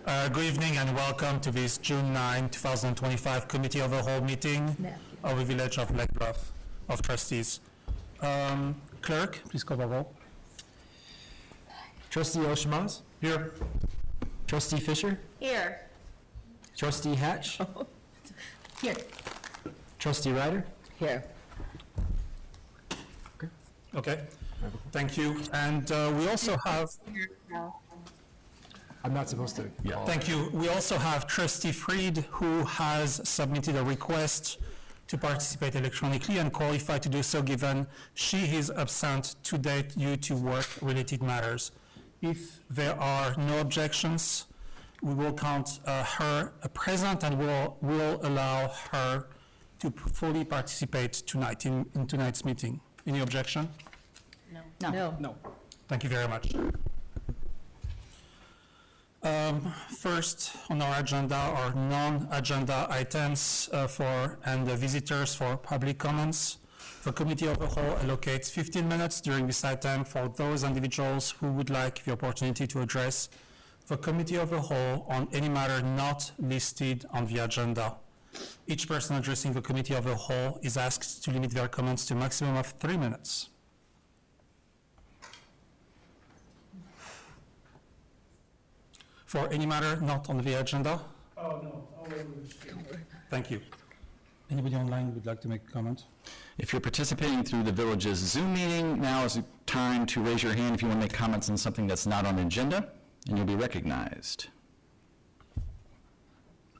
Good evening and welcome to this June 9, 2025 Committee of the Whole meeting of the Village of Bluff of Trustees. Clerk, please call the roll. Trustee Oshimaz? Here. Trustee Fisher? Here. Trustee Hatch? Here. Trustee Ryder? Here. Okay. Thank you. And we also have... I'm not supposed to. Yeah. Thank you. We also have Trustee Freed, who has submitted a request to participate electronically and qualified to do so given she is absent today due to work-related matters. If there are no objections, we will count her present and will allow her to fully participate tonight in tonight's meeting. Any objection? No. Thank you very much. First on our agenda are non-agenda items and visitors for public comments. The Committee of the Whole allocates 15 minutes during this item for those individuals who would like the opportunity to address the Committee of the Whole on any matter not listed on the agenda. Each person addressing the Committee of the Whole is asked to limit their comments to a maximum of 3 minutes. For any matter not on the agenda? Oh, no. Thank you. Anybody online would like to make a comment? If you're participating through the village's Zoom meeting, now is the time to raise your hand if you want to make comments on something that's not on the agenda, and you'll be recognized.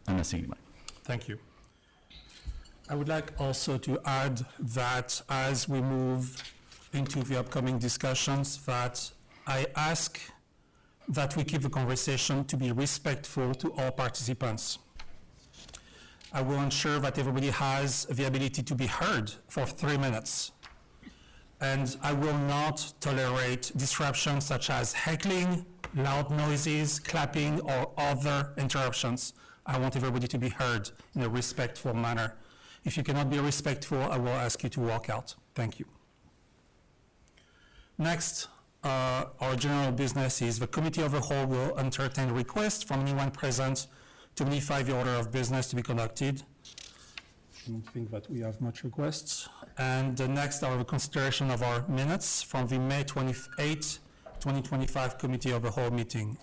I'm not seeing anybody. Thank you. I would like also to add that as we move into the upcoming discussions, that I ask that we keep the conversation to be respectful to all participants. I will ensure that everybody has the ability to be heard for 3 minutes. And I will not tolerate disruptions such as heckling, loud noises, clapping, or other interruptions. I want everybody to be heard in a respectful manner. If you cannot be respectful, I will ask you to walk out. Thank you. Next, our general business is the Committee of the Whole will entertain requests from anyone present to modify the order of business to be conducted. I don't think that we have much requests. And next are the consideration of our minutes from the May 28, 2025 Committee of the Whole meeting.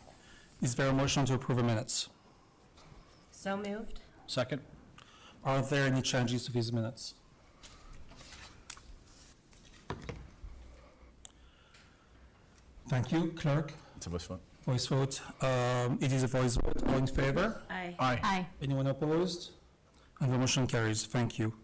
Is there a motion to approve the minutes? So moved. Second. Are there any changes to these minutes? Thank you, Clerk. It's a voice vote. Voice vote. It is a voice vote. All in favor? Aye. Aye. Anyone opposed? And the motion carries. Thank you.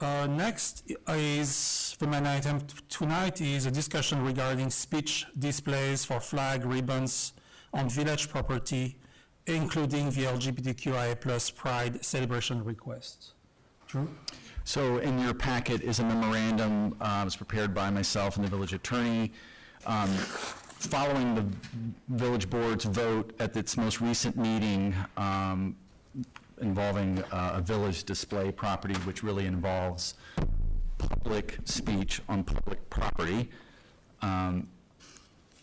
Next is the main item tonight is a discussion regarding speech displays for flag ribbons on village property, including the LGBTQIA+ Pride celebration request. Drew? So in your packet is a memorandum it was prepared by myself and the village attorney. Following the village board's vote at its most recent meeting involving a village display property, which really involves public speech on public property,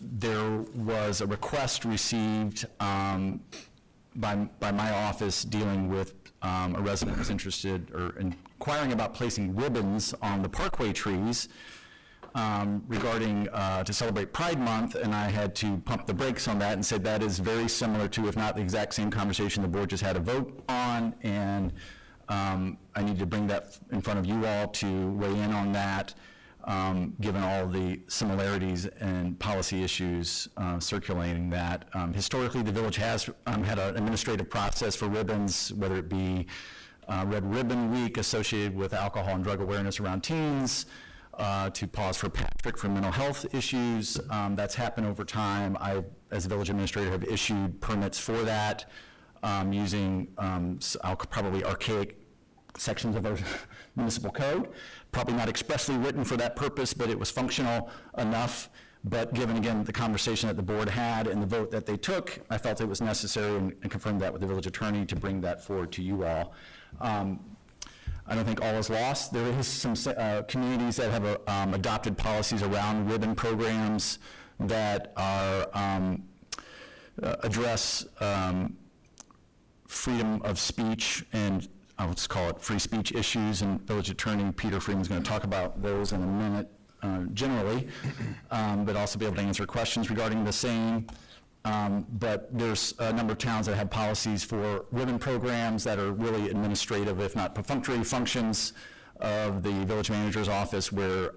there was a request received by my office dealing with a resident who was interested or inquiring about placing ribbons on the parkway trees regarding to celebrate Pride Month, and I had to pump the brakes on that and said that is very similar to, if not the exact same conversation the board just had a vote on, and I need to bring that in front of you all to weigh in on that, given all the similarities and policy issues circulating that. Historically, the village has had an administrative process for ribbons, whether it be Red Ribbon Week associated with alcohol and drug awareness around teens, to pause for Patrick for mental health issues. That's happened over time. I, as a village administrator, have issued permits for that using probably archaic sections of our municipal code. Probably not expressly written for that purpose, but it was functional enough. But given, again, the conversation that the board had and the vote that they took, I felt it was necessary, and confirmed that with the village attorney, to bring that forward to you all. I don't think all is lost. There is some communities that have adopted policies around ribbon programs that are address freedom of speech, and I'll just call it free speech issues, and Village Attorney Peter Freeman's going to talk about those in a minute generally, but also be able to answer questions regarding the same. But there's a number of towns that have policies for ribbon programs that are really administrative, if not perfunctory functions of the village manager's office, where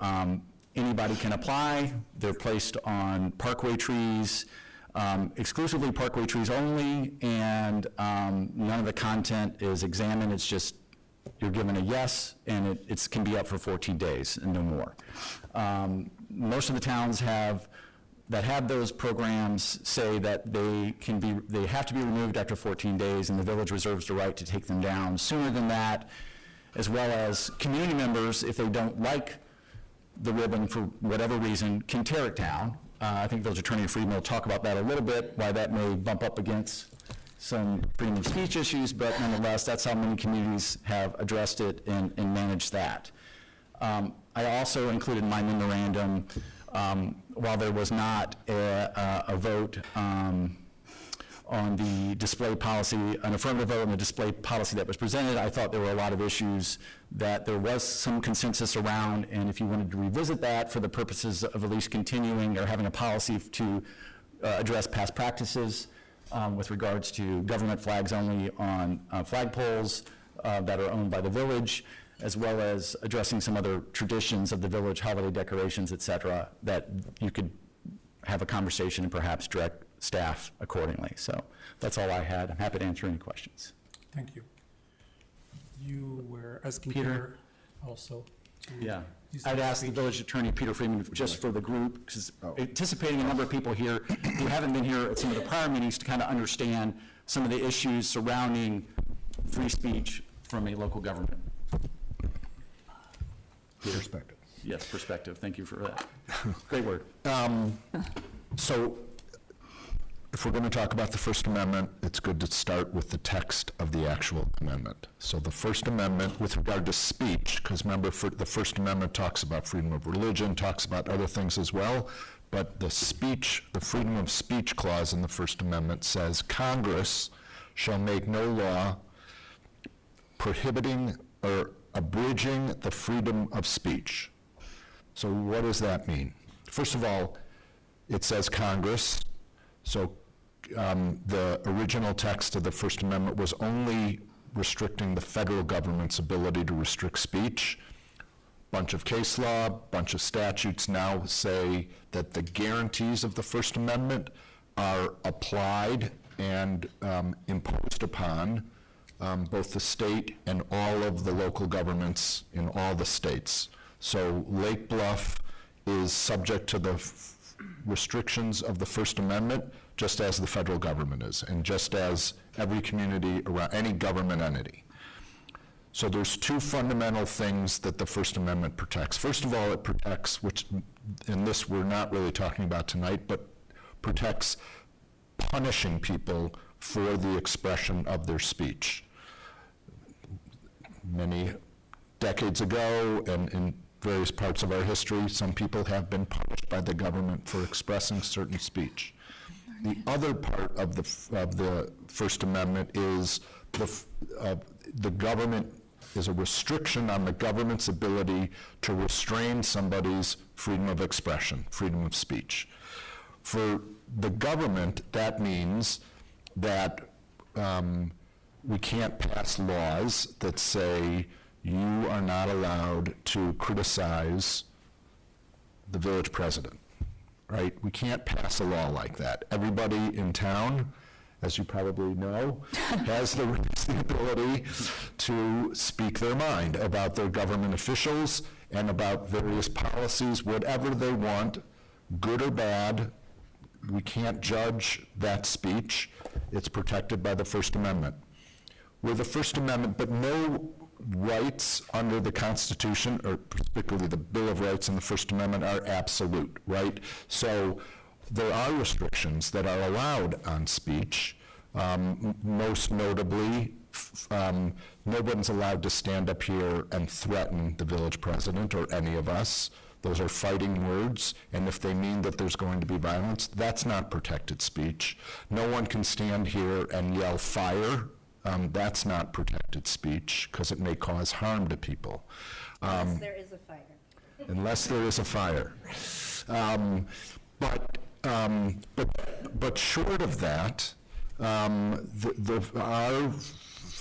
anybody can apply. They're placed on parkway trees, exclusively parkway trees only, and none of the content is examined. It's just you're given a yes, and it can be up for 14 days and no more. Most of the towns that have those programs say that they have to be removed after 14 days, and the village reserves the right to take them down sooner than that, as well as community members, if they don't like the ribbon for whatever reason, can tear it down. I think Village Attorney Freeman will talk about that a little bit, why that may bump up against some freedom of speech issues, but nonetheless, that's how many communities have addressed it and managed that. I also included in my memorandum, while there was not a vote on the display policy, an affirmative vote on the display policy that was presented, I thought there were a lot of issues that there was some consensus around, and if you wanted to revisit that for the purposes of at least continuing or having a policy to address past practices with regards to government flags only on flagpoles that are owned by the village, as well as addressing some other traditions of the village, holiday decorations, et cetera, that you could have a conversation and perhaps direct staff accordingly. So that's all I had. I'm happy to answer any questions. Thank you. You were asking Peter? Peter also to... Yeah. use I'd the ask the speech. village attorney, Peter Freeman, just for the group, because anticipating a number of people here who haven't been here at some of the prior meetings to kind of understand some of the issues surrounding free speech from a local government. Perspective. Yes, perspective. Thank you for that. Great word. So if we're going to talk about the First Amendment, it's good to start with the text of the actual amendment. So the First Amendment with regard to speech, because remember, the First Amendment talks about freedom of religion, talks about other things as well, but the freedom of speech clause in the First Amendment says Congress shall make no law prohibiting or abridging the freedom of speech. So what does that mean? First of all, it says Congress, so the original text of the First Amendment was only restricting the federal government's ability to restrict speech. Bunch of case law, bunch of statutes now say that the guarantees of the First Amendment are applied and imposed upon both the state and all of the local governments in all the states. So Lake Bluff is subject to the restrictions of the First Amendment, just as the federal government is, and just as every community around any government entity. So there's two fundamental things that the First Amendment protects. First of all, it protects, which in this we're not really talking about tonight, but protects punishing people for the expression of their speech. Many decades ago, and in various parts of our history, some people have been punished by the government for expressing certain speech. The other part of the First Amendment is the government is a restriction on the government's ability to restrain somebody's freedom of expression, freedom of speech. For the government, that means that we can't pass laws that say you are not allowed to criticize the village president, right? We can't pass a law like that. Everybody in town, as you probably know, has the ability to speak their mind about their government officials and about various policies, whatever they want, good or bad. We can't judge that speech. It's protected by the First Amendment. With the First Amendment, but no rights under the Constitution, or particularly the Bill of Rights and the First Amendment, are absolute, right? So there are restrictions that are allowed on speech. Most notably, nobody's allowed to stand up here and threaten the village president or any of us. Those are fighting words, and if they mean that there's going to be violence, that's not protected speech. No one can stand here and yell fire. That's not protected speech because it may cause harm to people. Unless there is a fire. Unless there is a fire. But short of that,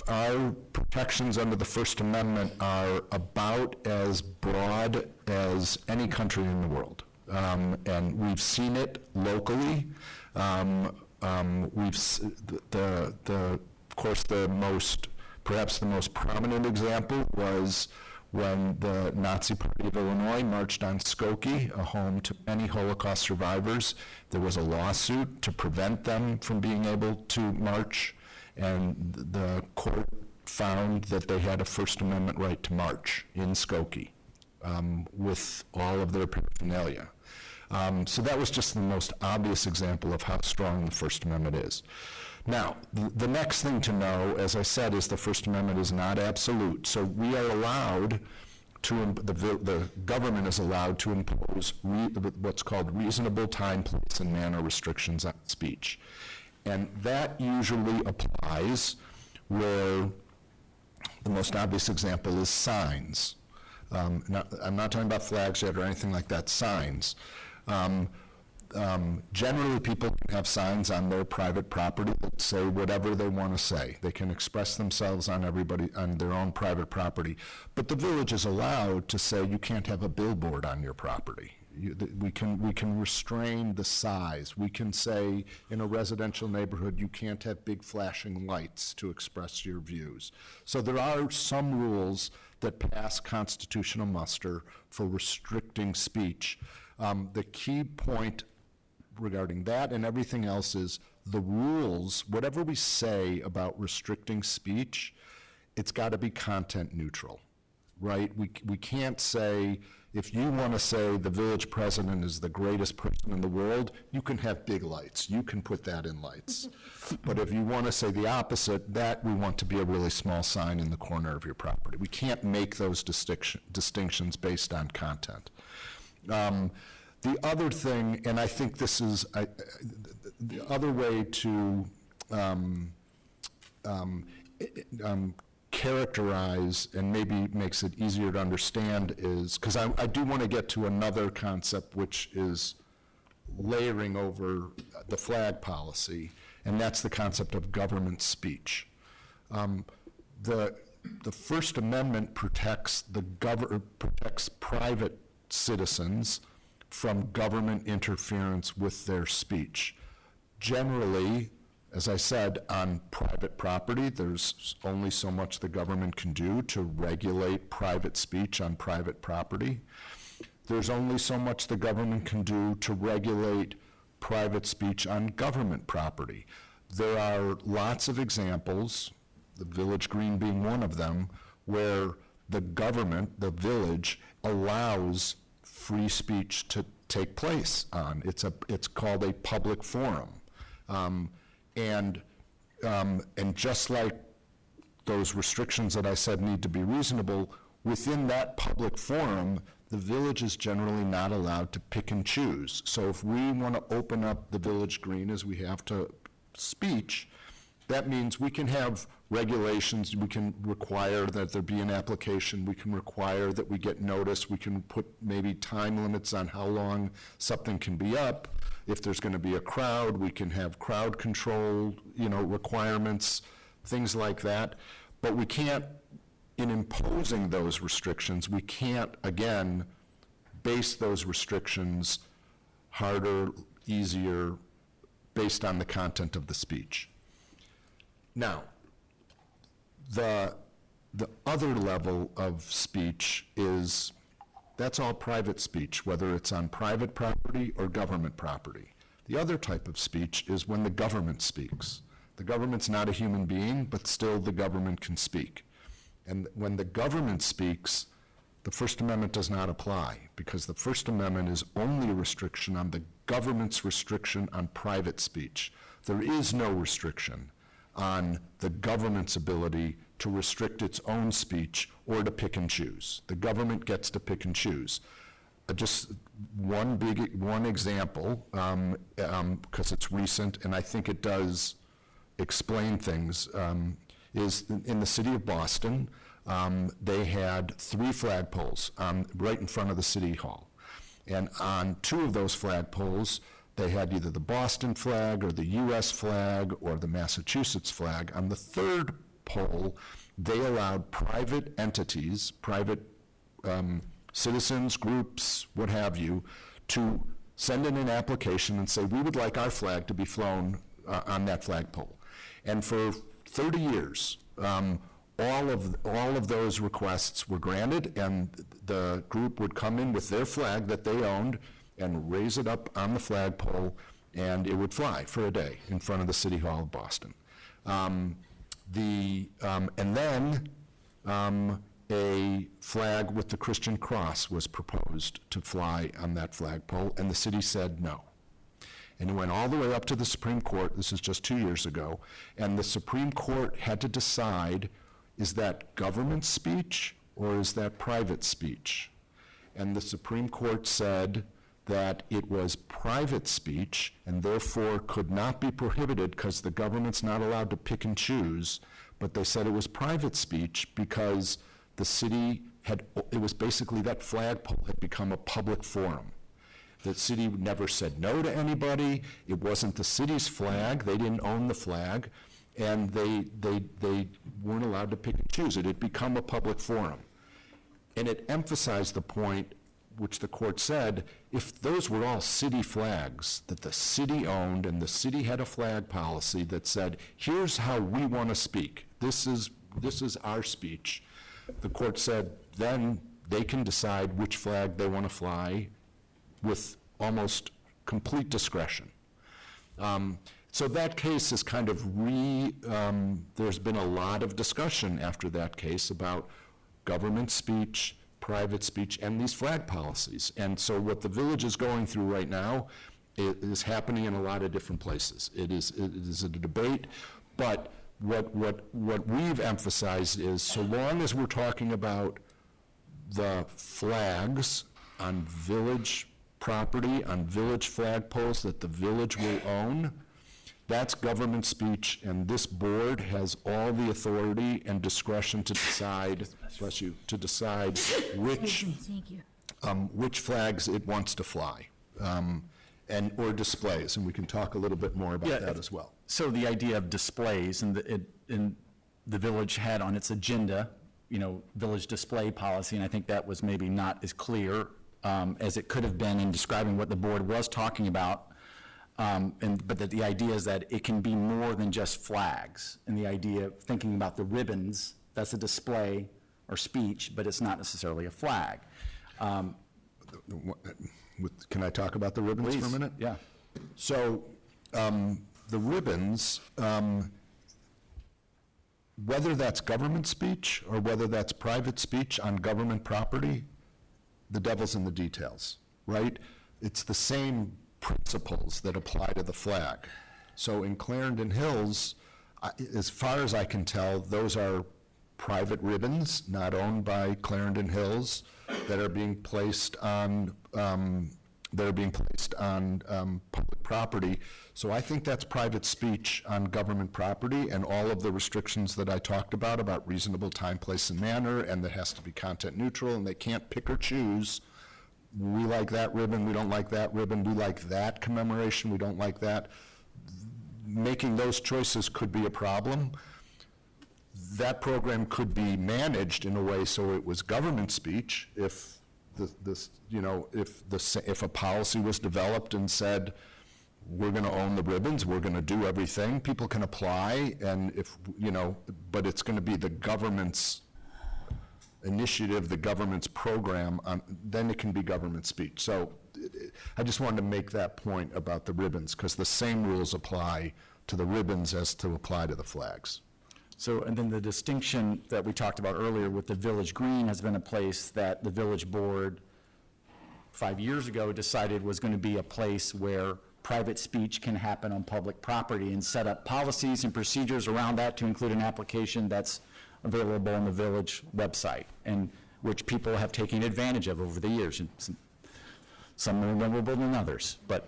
our protections under the First Amendment are about as broad as any country in the world. And we've seen it locally. Of course, perhaps the most prominent example was when the Nazi Party of Illinois marched on Skokie, a home to many Holocaust survivors. There was a lawsuit to prevent them from being able to march, and the court found that they had a First Amendment right to march in Skokie with all of their paraphernalia. So that was just the most obvious example of how strong the First Amendment is. Now, the next thing to know, as I said, is the First Amendment is not absolute. So we are allowed to, the government is allowed to impose what's called reasonable time, place, and manner restrictions on speech. And that usually applies where the most obvious example is signs. I'm not talking about flags yet or anything like that, signs. Generally, people can have signs on their private property that say whatever they want to say. They can express themselves on their own private property. But the village is allowed to say you can't have a billboard on your property. We can restrain the size. We can say in a residential neighborhood you can't have big flashing lights to express your views. So there are some rules that pass constitutional muster for restricting speech. The key point regarding that and everything else is the rules, whatever we say about restricting speech, it's got to be content neutral, right? We can't say, if you want to say the village president is the greatest person in the world, you can have big lights. You can put that in lights. But if you want to say the opposite, that we want to be a really small sign in the corner of your property. We can't make those distinctions based on content. The other thing, and I think this is the other way to characterize and maybe makes it easier to understand is, because I do want to get to another concept which is layering over the flag policy, and that's the concept of government speech. The First Amendment protects private citizens from government interference with their speech. Generally, as I said, on private property, there's only so much the government can do to regulate private speech on private property. There's only so much the government can do to regulate private speech on government property. There are lots of examples, the Village Green being one of them, where the government, the village, allows free speech to take place on. It's called a public forum. And just like those restrictions that I said need to be reasonable, within that public forum, the village is generally not allowed to pick and choose. So if we want to open up the Village Green as we have to speech, that means we can have regulations, we can require that there be an application, we can require that we get notice, we can put maybe time limits on how long something can be up. If there's going to be a crowd, we can have crowd control, requirements, things like that. But we can't, in imposing those restrictions, we can't, again, base those restrictions harder, easier, based on the content of the speech. Now, the other level of speech is, that's all private speech, whether it's on private property or government property. The other type of speech is when the government speaks. The government's not a human being, but still the government can speak. And when the government speaks, the First Amendment does not apply, because the First Amendment is only a restriction on the government's restriction on private speech. There is no restriction on the government's ability to restrict its own speech or to pick and choose. The government gets to pick and choose. just one example, because it's recent, and I think it does explain things, is in the city of Boston, they had 3 flagpoles right in front of the city hall. And on 2 of those flagpoles, they had either the Boston flag or the US flag or the Massachusetts flag. On the 3rd pole, they allowed private entities, private citizens, groups, what have you, to send in an application and say, we would like our flag to be flown on that flagpole. And for 30 years, all of those requests were granted, and the group would come in with their flag that they owned and raise it up on the flagpole, and it would fly for a day in front of the City Hall of Boston. And then a flag with the Christian cross was proposed to fly on that flagpole, and the city said no. And it went all the way up to the Supreme Court. This is just 2 years ago. And the Supreme Court had to decide, is that government speech or is that private speech? And the Supreme Court said that it was private speech and therefore could not be prohibited because the government's not allowed to pick and choose. But they said it was private speech because the city it was basically that flagpole had become a public forum. The city never said no to anybody. It wasn't the city's flag. They didn't own the flag. And they weren't allowed to pick and choose. It had become a public forum. And it emphasized the point, which the court said, if those were all city flags that the city owned and the city had a flag policy that said, here's how we want to speak. This is our speech. The court said then they can decide which flag they want to fly with almost complete discretion. So that case is kind of there's been a lot of discussion after that case about government speech, private speech, and these flag policies. And so what the village is going through right now is happening in a lot of different places. It is a debate, but what we've emphasized is so long as we're talking about the flags on village property, on village flagpoles that the village will own, that's government speech, and this board has all the authority and discretion to decide, bless you, to decide which flags it wants to fly, or displays, and we can talk a little bit more about that as well. So the idea of displays, and the village had on its agenda, village display policy, and I think that was maybe not as clear as it could have been in describing what the board was talking about. But that the idea is that it can be more than just flags, and the idea of thinking about the ribbons, that's a display or speech, but it's not necessarily a flag. Can I talk about the ribbons for a minute? Yeah. So the ribbons, whether that's government speech or whether that's private speech on government property, the devil's in the details, right? It's the same principles that apply to the flag. So in Clarendon Hills, as far as I can tell, those are private ribbons not owned by Clarendon Hills that are being placed on public property. So I think that's private speech on government property, and all of the restrictions that I talked about reasonable time, place, and manner, and that has to be content neutral, and they can't pick or choose. We like that ribbon, we don't like that ribbon, we like that commemoration, we don't like that. Making those choices could be a problem. That program could be managed in a way so it was government speech if if a policy was developed and said, we're going to own the ribbons, we're going to do everything, people can apply, and but it's going to be the government's initiative, the government's program, then it can be government speech. So I just wanted to make that point about the ribbons, because the same rules apply to the ribbons as to apply to the flags. So, and then the distinction that we talked about earlier with the village green has been a place that the village board 5 years ago decided was going to be a place where private speech can happen on public property, and set up policies and procedures around that to include an application that's available on the village website, and which people have taken advantage of over the years. And some more memorable than others. But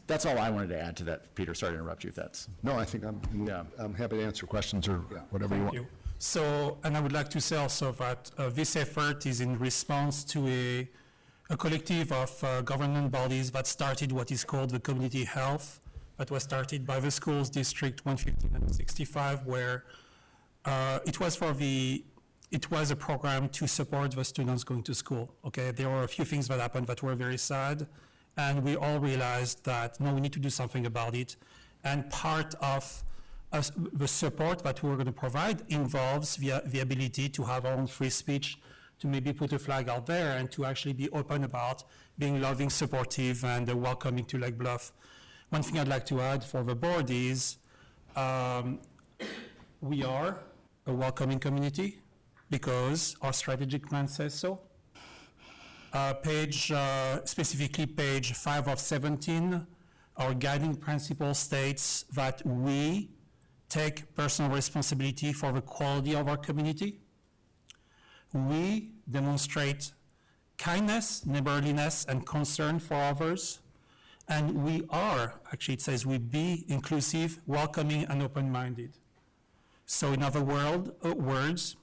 that's all I wanted to add to that, Peter. Sorry to interrupt you if that's... No, I think Yeah. I'm happy to answer questions or whatever you Thank want. you. So, and I would like to say also that this effort is in response to a collective of government bodies that started what is called the community health, that was started by the schools district 115 and 65, where it was a program to support the students going to school, okay? There were a few things that happened that were very sad, and we all realized that, no, we need to do something about it. And part of the support that we're going to provide involves the ability to have our own free speech, to maybe put a flag out there and to actually be open about being loving, supportive, and welcoming to Lake Bluff. One thing I'd like to add for the board is we are a welcoming community because our strategic plan says so. Specifically page 5 of 17, our guiding principle states that we take personal responsibility for the quality of our community. We demonstrate kindness, neighborliness, and concern for others. And we are, actually it says we be inclusive, welcoming, and open-minded. So in other words,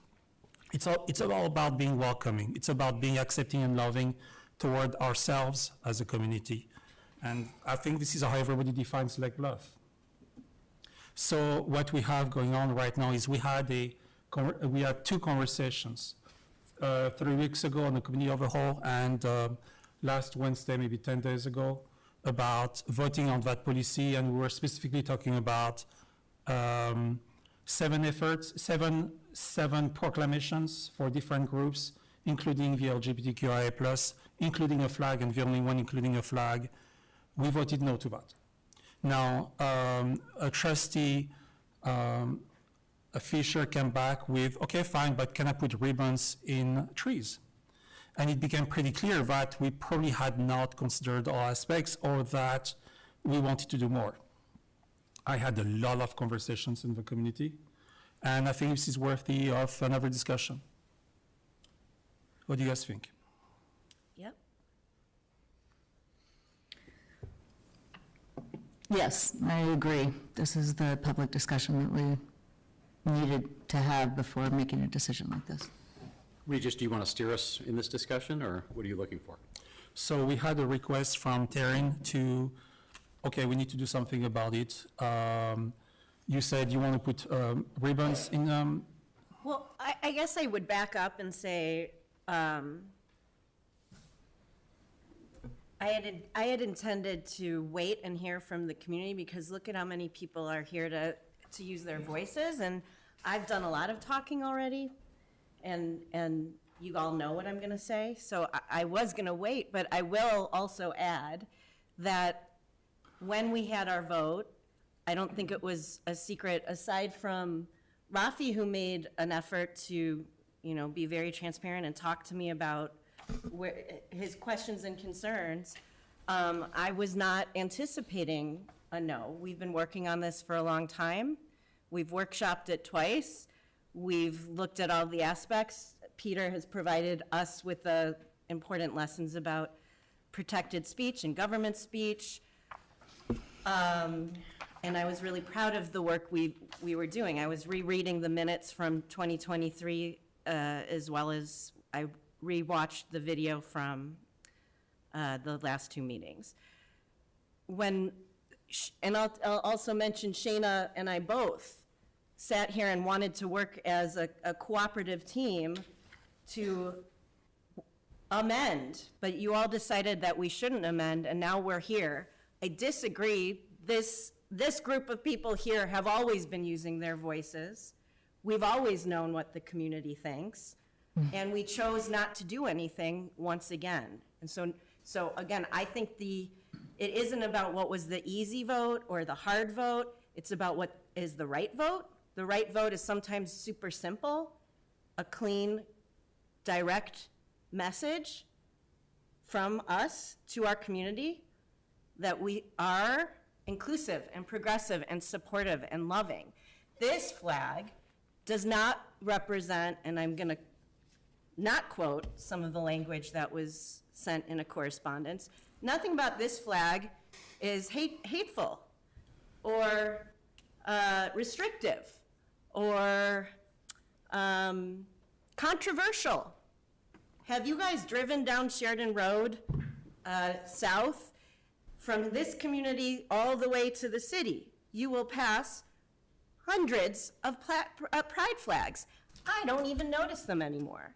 it's all about being welcoming. It's about being accepting and loving toward ourselves as a community. And I think this is how everybody defines Lake Bluff. So what we have going on right now is we had 2 conversations 3 weeks ago on the committee of the whole, and last Wednesday, maybe 10 days ago, about voting on that policy, and we were specifically talking about 7 proclamations for different groups, including the LGBTQIA+, including a flag, and the only one including a flag. We voted no to that. Now, a trustee, Fisher, came back with, okay, fine, but can I put ribbons in trees? And it became pretty clear that we probably had not considered all aspects, or that we wanted to do more. I had a lot of conversations in the community, and I think this is worthy of another discussion. What do you guys think? Yep. Yes, I agree. This is the public discussion that we needed to have before making a decision like this. Regis, do you want to steer us in this discussion, or what are you looking for? So we had a request from Taryn to, okay, we need to do something about it. You said you want to put ribbons in, Well, I guess I would back up and say, I had intended to wait and hear from the community, because look at how many people are here to use their voices, and I've done a lot of talking already, and you all know what I'm gonna say, so I was gonna wait, but I will also add that when we had our vote, I don't think it was a secret, aside from Rafi, who made an effort to, be very transparent and talk to me about his questions and concerns. I was not anticipating a no. We've been working on this for a long time. We've workshopped it twice. We've looked at all the aspects. Peter has provided us with the important lessons about protected speech and government speech. And I was really proud of the work we were doing. I was rereading the minutes from 2023, as well as I rewatched the video from the last 2 meetings. And I'll also mention Shayna and I both sat here and wanted to work as a cooperative team to amend, but you all decided that we shouldn't amend, and now we're here. I disagree. This group of people here have always been using their voices. We've always known what the community thinks, and we chose not to do anything once again. And so again, I think it isn't about what was the easy vote or the hard vote. It's about what is the right vote. The right vote is sometimes super simple, a clean, direct message from us to our community that we are inclusive and progressive and supportive and loving. This flag does not represent, and I'm going to not quote some of the language that was sent in a correspondence. Nothing about this flag is hateful or restrictive or controversial. Have you guys driven down Sheridan Road south from this community all the way to the city? You will pass hundreds of pride flags. I don't even notice them anymore.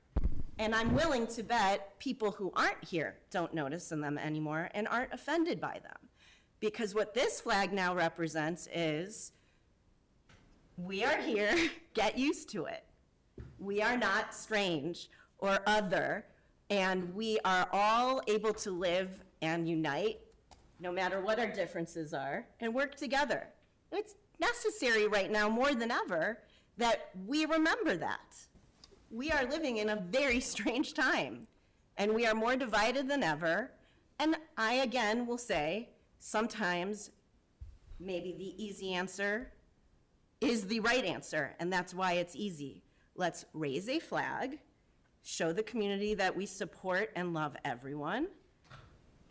And I'm willing to bet people who aren't here don't notice them anymore and aren't offended by them. Because what this flag now represents is, we are here, get used to it. We are not strange or other, and we are all able to live and unite, no matter what our differences are, and work together. It's necessary right now more than ever that we remember that. We are living in a very strange time, and we are more divided than ever. And I, again, will say, sometimes maybe the easy answer is the right answer, and that's why it's easy. Let's raise a flag, show the community that we support and love everyone,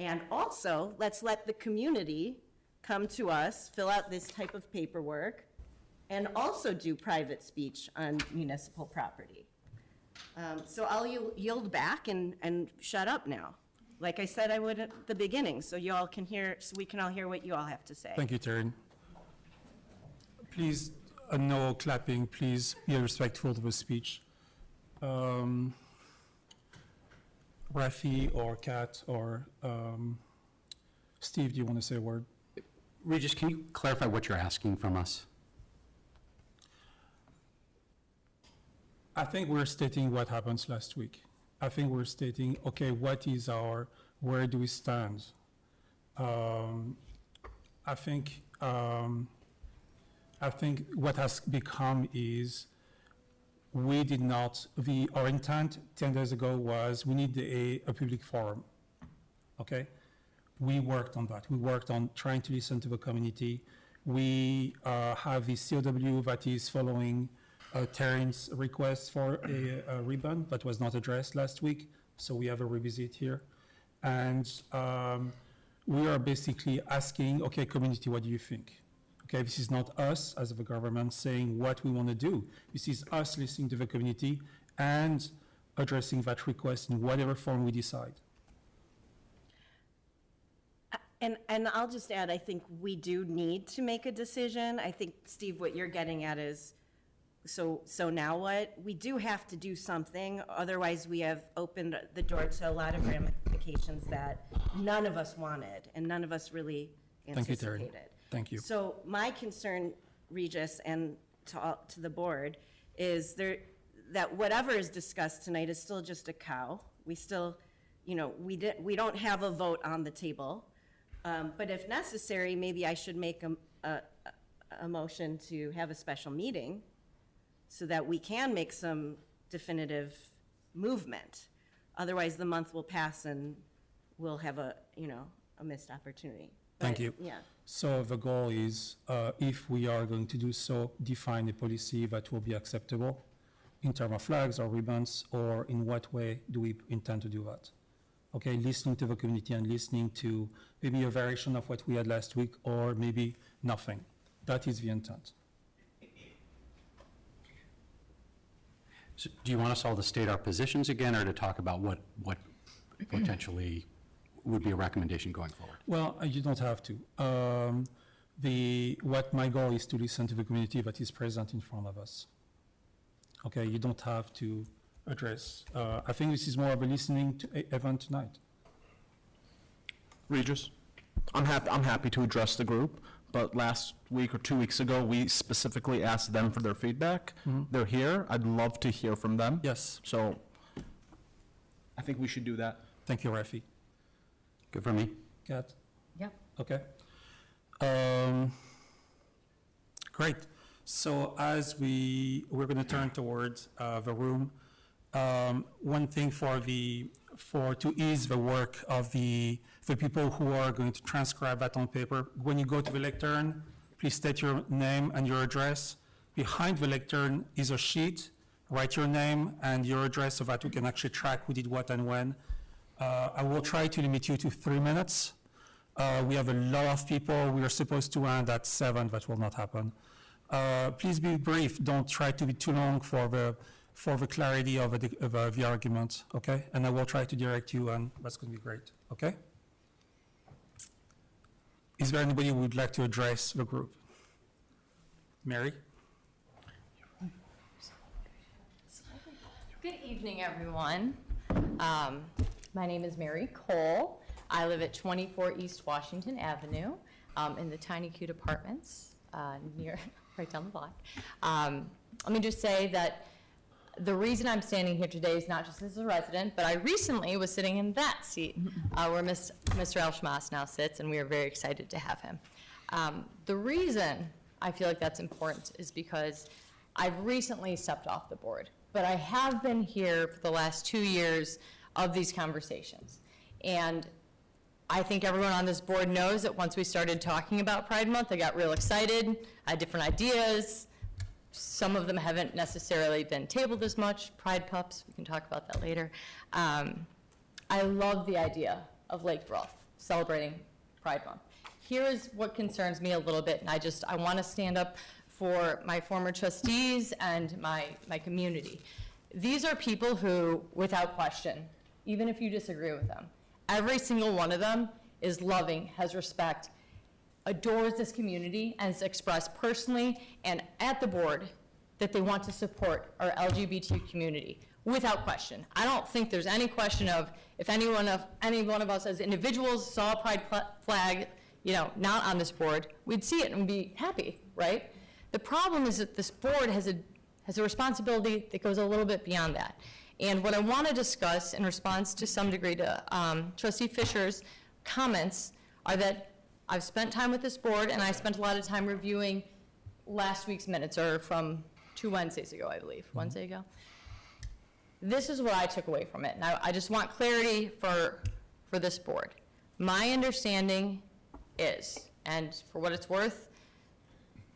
and also, let's let the community come to us, fill out this type of paperwork, and also do private speech on municipal property. So I'll yield back and shut up now. Like I said I would at the beginning, so you all can hear, so we can all hear what you all have to say. Thank you, Taryn. Please, no clapping, please be respectful of the speech. Rafi or Kat or Steve, do you want to say a word? Regis, can you clarify what you're asking from us? I think we're stating what happened last week. I think we're stating, okay, what is where do we stand? I think what has become is our intent 10 days ago was we need a public forum, okay? We worked on that. We worked on trying to listen to the community. We have the COW that is following Taryn's request for a ribbon that was not addressed last week, so we have a revisit here. And we are basically asking, okay, community, what do you think? Okay, this is not us as the government saying what we want to do. This is us listening to the community and addressing that request in whatever form we decide. And I'll just add, I think we do need to make a decision. I think, Steve, what you're getting at is, so now what? We do have to do something, otherwise we have opened the door to a lot of ramifications that none of us wanted and none of us really anticipated. Thank you, Terry. Thank you. So my concern, Regis, and to the board, is that whatever is discussed tonight is still just a cow. We still, we don't have a vote on the table. But if necessary, maybe I should make a motion to have a special meeting so that we can make some definitive movement. Otherwise, the month will pass and we'll have a missed opportunity. Thank But, you. Yeah. So the goal is, if we are going to do so, define a policy that will be acceptable in terms of flags or ribbons, or in what way do we intend to do that? Okay, listening to the community and listening to maybe a variation of what we had last week, or maybe nothing. That is the intent. So do you want us all to state our positions again, or to talk about what potentially would be a recommendation going forward? Well, you don't have to. What my goal is to listen to the community that is present in front of us. Okay, you don't have to address. I think this is more of a listening event tonight. Regis, I'm happy to address the group, but last week or 2 weeks ago, we specifically asked them for their feedback. They're here. I'd love to hear from them. Yes. So I think we should do that. Thank you, Rafi. Good for me. Kat? Yep. Okay. Great. So as we're going to turn towards the room, one thing to ease the work of the people who are going to transcribe that on paper, when you go to the lectern, please state your name and your address. Behind the lectern is a sheet. Write your name and your address so that we can actually track who did what and when. I will try to limit you to 3 minutes. We have a lot of people. We are supposed to end at 7. That will not happen. Please be brief. Don't try to be too long for the clarity of the argument, okay? And I will try to direct you, and that's going to be great, okay? Is there anybody who would like to address the group? Mary? Good evening, everyone. My name is Mary Cole. I live at 24 East Washington Avenue in the Tiny Cute Apartments near, right down the block. Let me just say that the reason I'm standing here today is not just as a resident, but I recently was sitting in that seat where Mr. Elshmas now sits, and we are very excited to have him. The reason I feel like that's important is because I've recently stepped off the board, but I have been here for the last 2 years of these conversations. And I think everyone on this board knows that once we started talking about Pride Month, I got real excited. I had different ideas. Some of them haven't necessarily been tabled as much. Pride pups, we can talk about that later. I love the idea of Lake Bluff celebrating Pride Month. Here is what concerns me a little bit, and I want to stand up for my former trustees and my community. These are people who, without question, even if you disagree with them, every single one of them is loving, has respect, adores this community, and has expressed personally and at the board that they want to support our LGBT community, without question. I don't think there's any question of if any one of us as individuals saw a pride flag, not on this board, we'd see it and be happy, right? The problem is that this board has a responsibility that goes a little bit beyond that. And what I want to discuss in response to some degree to Trustee Fisher's comments are that I've spent time with this board, and I spent a lot of time reviewing last week's minutes, or from 2 Wednesdays ago, I believe, Wednesday ago. This is what I took away from it, and I just want clarity for this board. My understanding is, and for what it's worth,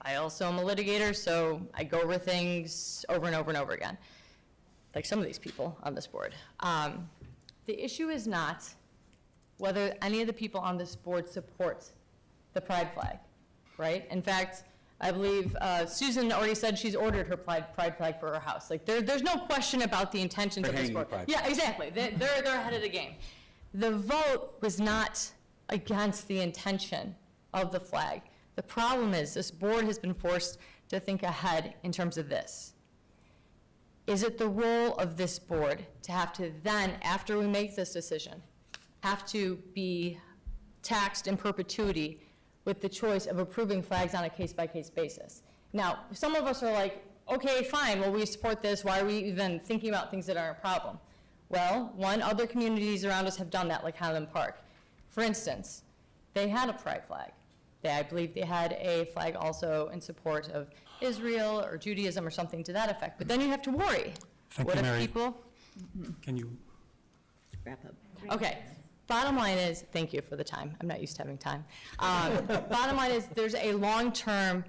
I also am a litigator, so I go over things over and over and over again, like some of these people on this board. The issue is not whether any of the people on this board support the pride flag, right? In fact, I believe Susan already said she's ordered her pride flag for her house. Like, there's no question about the intentions of this board. Yeah, exactly. They're ahead of the game. The vote was not against the intention of the flag. The problem is this board has been forced to think ahead in terms of this. Is it the role of this board to have to then, after we make this decision, have to be taxed in perpetuity with the choice of approving flags on a case-by-case basis? Now, some of us are like, okay, fine, well, we support this. Why are we even thinking about things that aren't a problem? Well, other communities around us have done that, like Highland Park. For instance, they had a pride flag. I believe they had a flag also in support of Israel or Judaism or something to that effect. But then you have to worry. Thank what you, if Mary. people? Can you? Wrap up. Okay. Bottom line is, thank you for the time. I'm not used to having time. Bottom line is, there's a long-term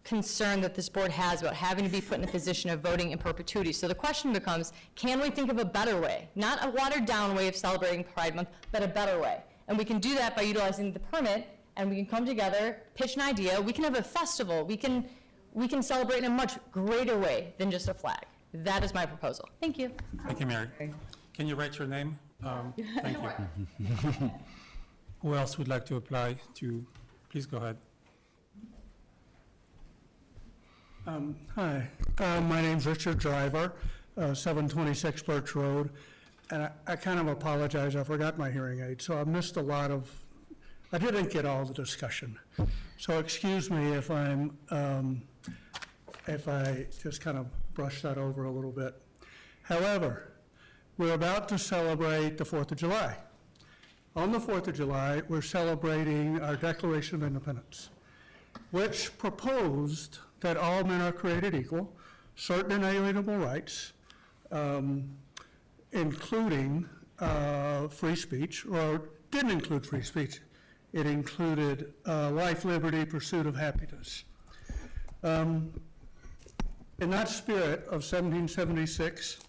concern that this board has about having to be put in a position of voting in perpetuity. So the question becomes, can we think of a better way? Not a watered-down way of celebrating Pride Month, but a better way. And we can do that by utilizing the permit, and we can come together, pitch an idea. We can have a festival. We can celebrate in a much greater way than just a flag. That is my proposal. Thank you. Thank you, Mary. Can you write your name? Thank you. Who else would like to apply to, please go ahead. Hi, my name's Richard Driver, 726 Birch Road, and I kind of apologize, I forgot my hearing aid, so I missed a lot of, I didn't get all the discussion. So excuse me if I just kind of brush that over a little bit. However, we're about to celebrate the 4th of July. On the 4th of July, we're celebrating our Declaration of Independence, which proposed that all men are created equal, certain inalienable rights, including free speech, or didn't include free speech. It included life, liberty, pursuit of happiness. In that spirit of 1776,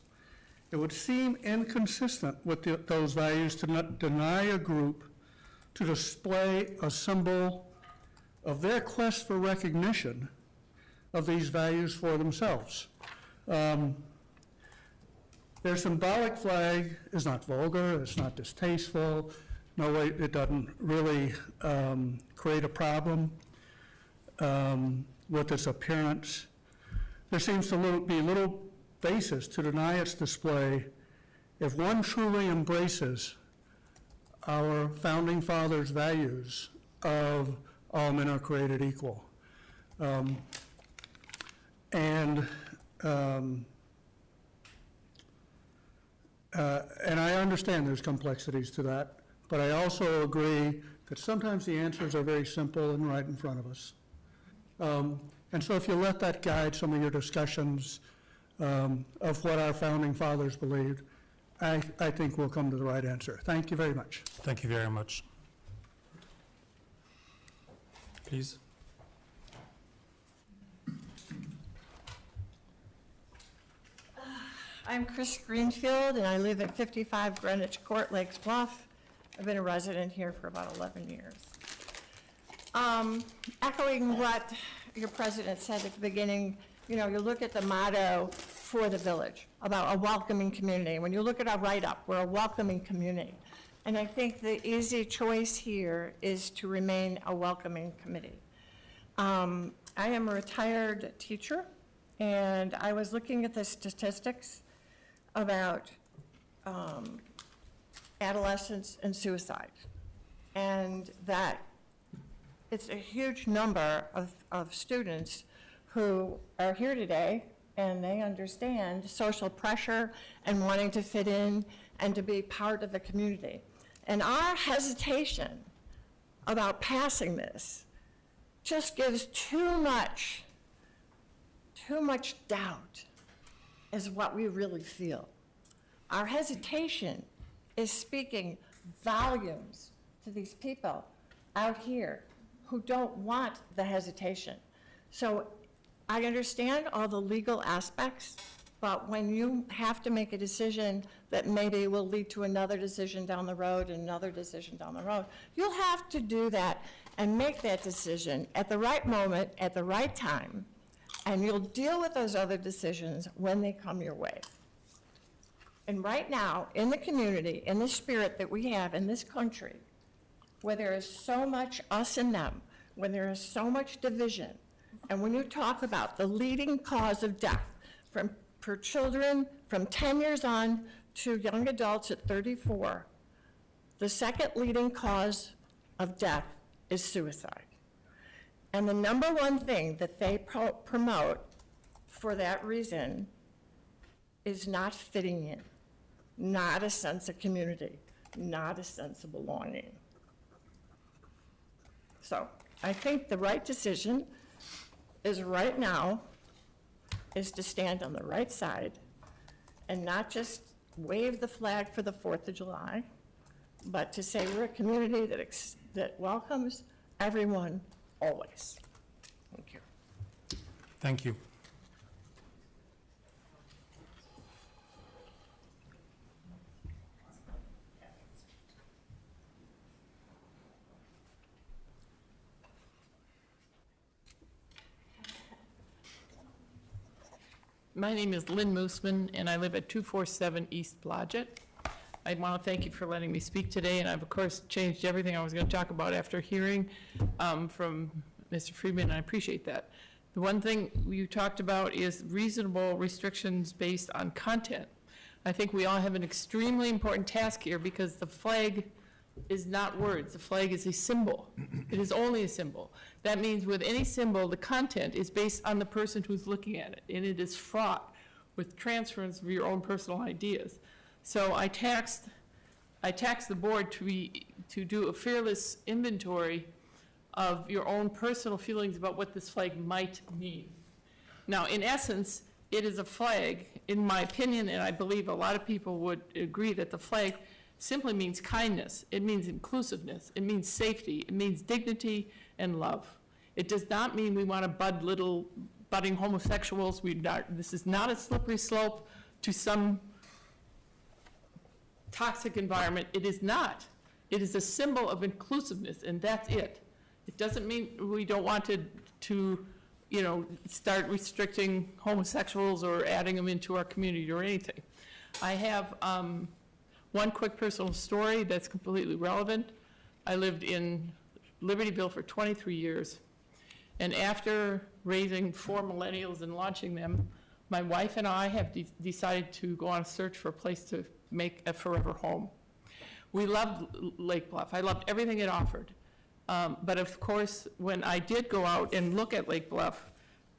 it would seem inconsistent with those values to not deny a group to display a symbol of their quest for recognition of these values for themselves. Their symbolic flag is not vulgar, it's not distasteful, no way, it doesn't really create a problem with its appearance. There seems to be little basis to deny its display if one truly embraces our founding fathers' values of all men are created equal. And I understand there's complexities to that, but I also agree that sometimes the answers are very simple and right in front of us. And so if you let that guide some of your discussions of what our founding fathers believed, I think we'll come to the right answer. Thank you very much. Thank you very much. Please. I'm Chris Greenfield, and I live at 55 Greenwich Court, Lakes Bluff. I've been a resident here for about 11 years. Echoing what your president said at the beginning, you know, you look at the motto for the village about a welcoming community. When you look at our write-up, we're a welcoming community. And I think the easy choice here is to remain a welcoming committee. I am a retired teacher, and I was looking at the statistics about adolescence and suicide, and that it's a huge number of students who are here today, and they understand social pressure and wanting to fit in and to be part of the community. And our hesitation about passing this just gives too much doubt as what we really feel. Our hesitation is speaking volumes to these people out here who don't want the hesitation. So I understand all the legal aspects, but when you have to make a decision that maybe will lead to another decision down the road and another decision down the road, you'll have to do that and make that decision at the right moment, at the right time, and you'll deal with those other decisions when they come your way. And right now, in the community, in the spirit that we have in this country, where there is so much us and them, when there is so much division, and when you talk about the leading cause of death for children from 10 years on to young adults at 34, the second leading cause of death is suicide. And the number one thing that they promote for that reason is not fitting in, not a sense of community, not a sense of belonging. So I think the right decision is right now is to stand on the right side and not just wave the flag for the 4th of July, but to say we're a community that welcomes everyone always. Thank you. Thank you. My name is Lynn Mooseman, and I live at 247 East Blodgett. I want to thank you for letting me speak today, and I've, of course, changed everything I was going to talk about after hearing from Mr. Friedman, and I appreciate that. The one thing you talked about is reasonable restrictions based on content. I think we all have an extremely important task here because the flag is not words. The flag is a symbol. It is only a symbol. That means with any symbol, the content is based on the person who's looking at it, and it is fraught with transference of your own personal ideas. So I taxed the board to do a fearless inventory of your own personal feelings about what this flag might mean. Now, in essence, it is a flag, in my opinion, and I believe a lot of people would agree that the flag simply means kindness. It means inclusiveness. It means safety. It means dignity and love. It does not mean we want to budding homosexuals. This is not a slippery slope to some toxic environment. It is not. It is a symbol of inclusiveness, and that's it. It doesn't mean we don't want to start restricting homosexuals or adding them into our community or anything. I have one quick personal story that's completely relevant. I lived in Libertyville for 23 years, and after raising 4 millennials and launching them, my wife and I have decided to go on a search for a place to make a forever home. We loved Lake Bluff. I loved everything it offered. But of course, when I did go out and look at Lake Bluff,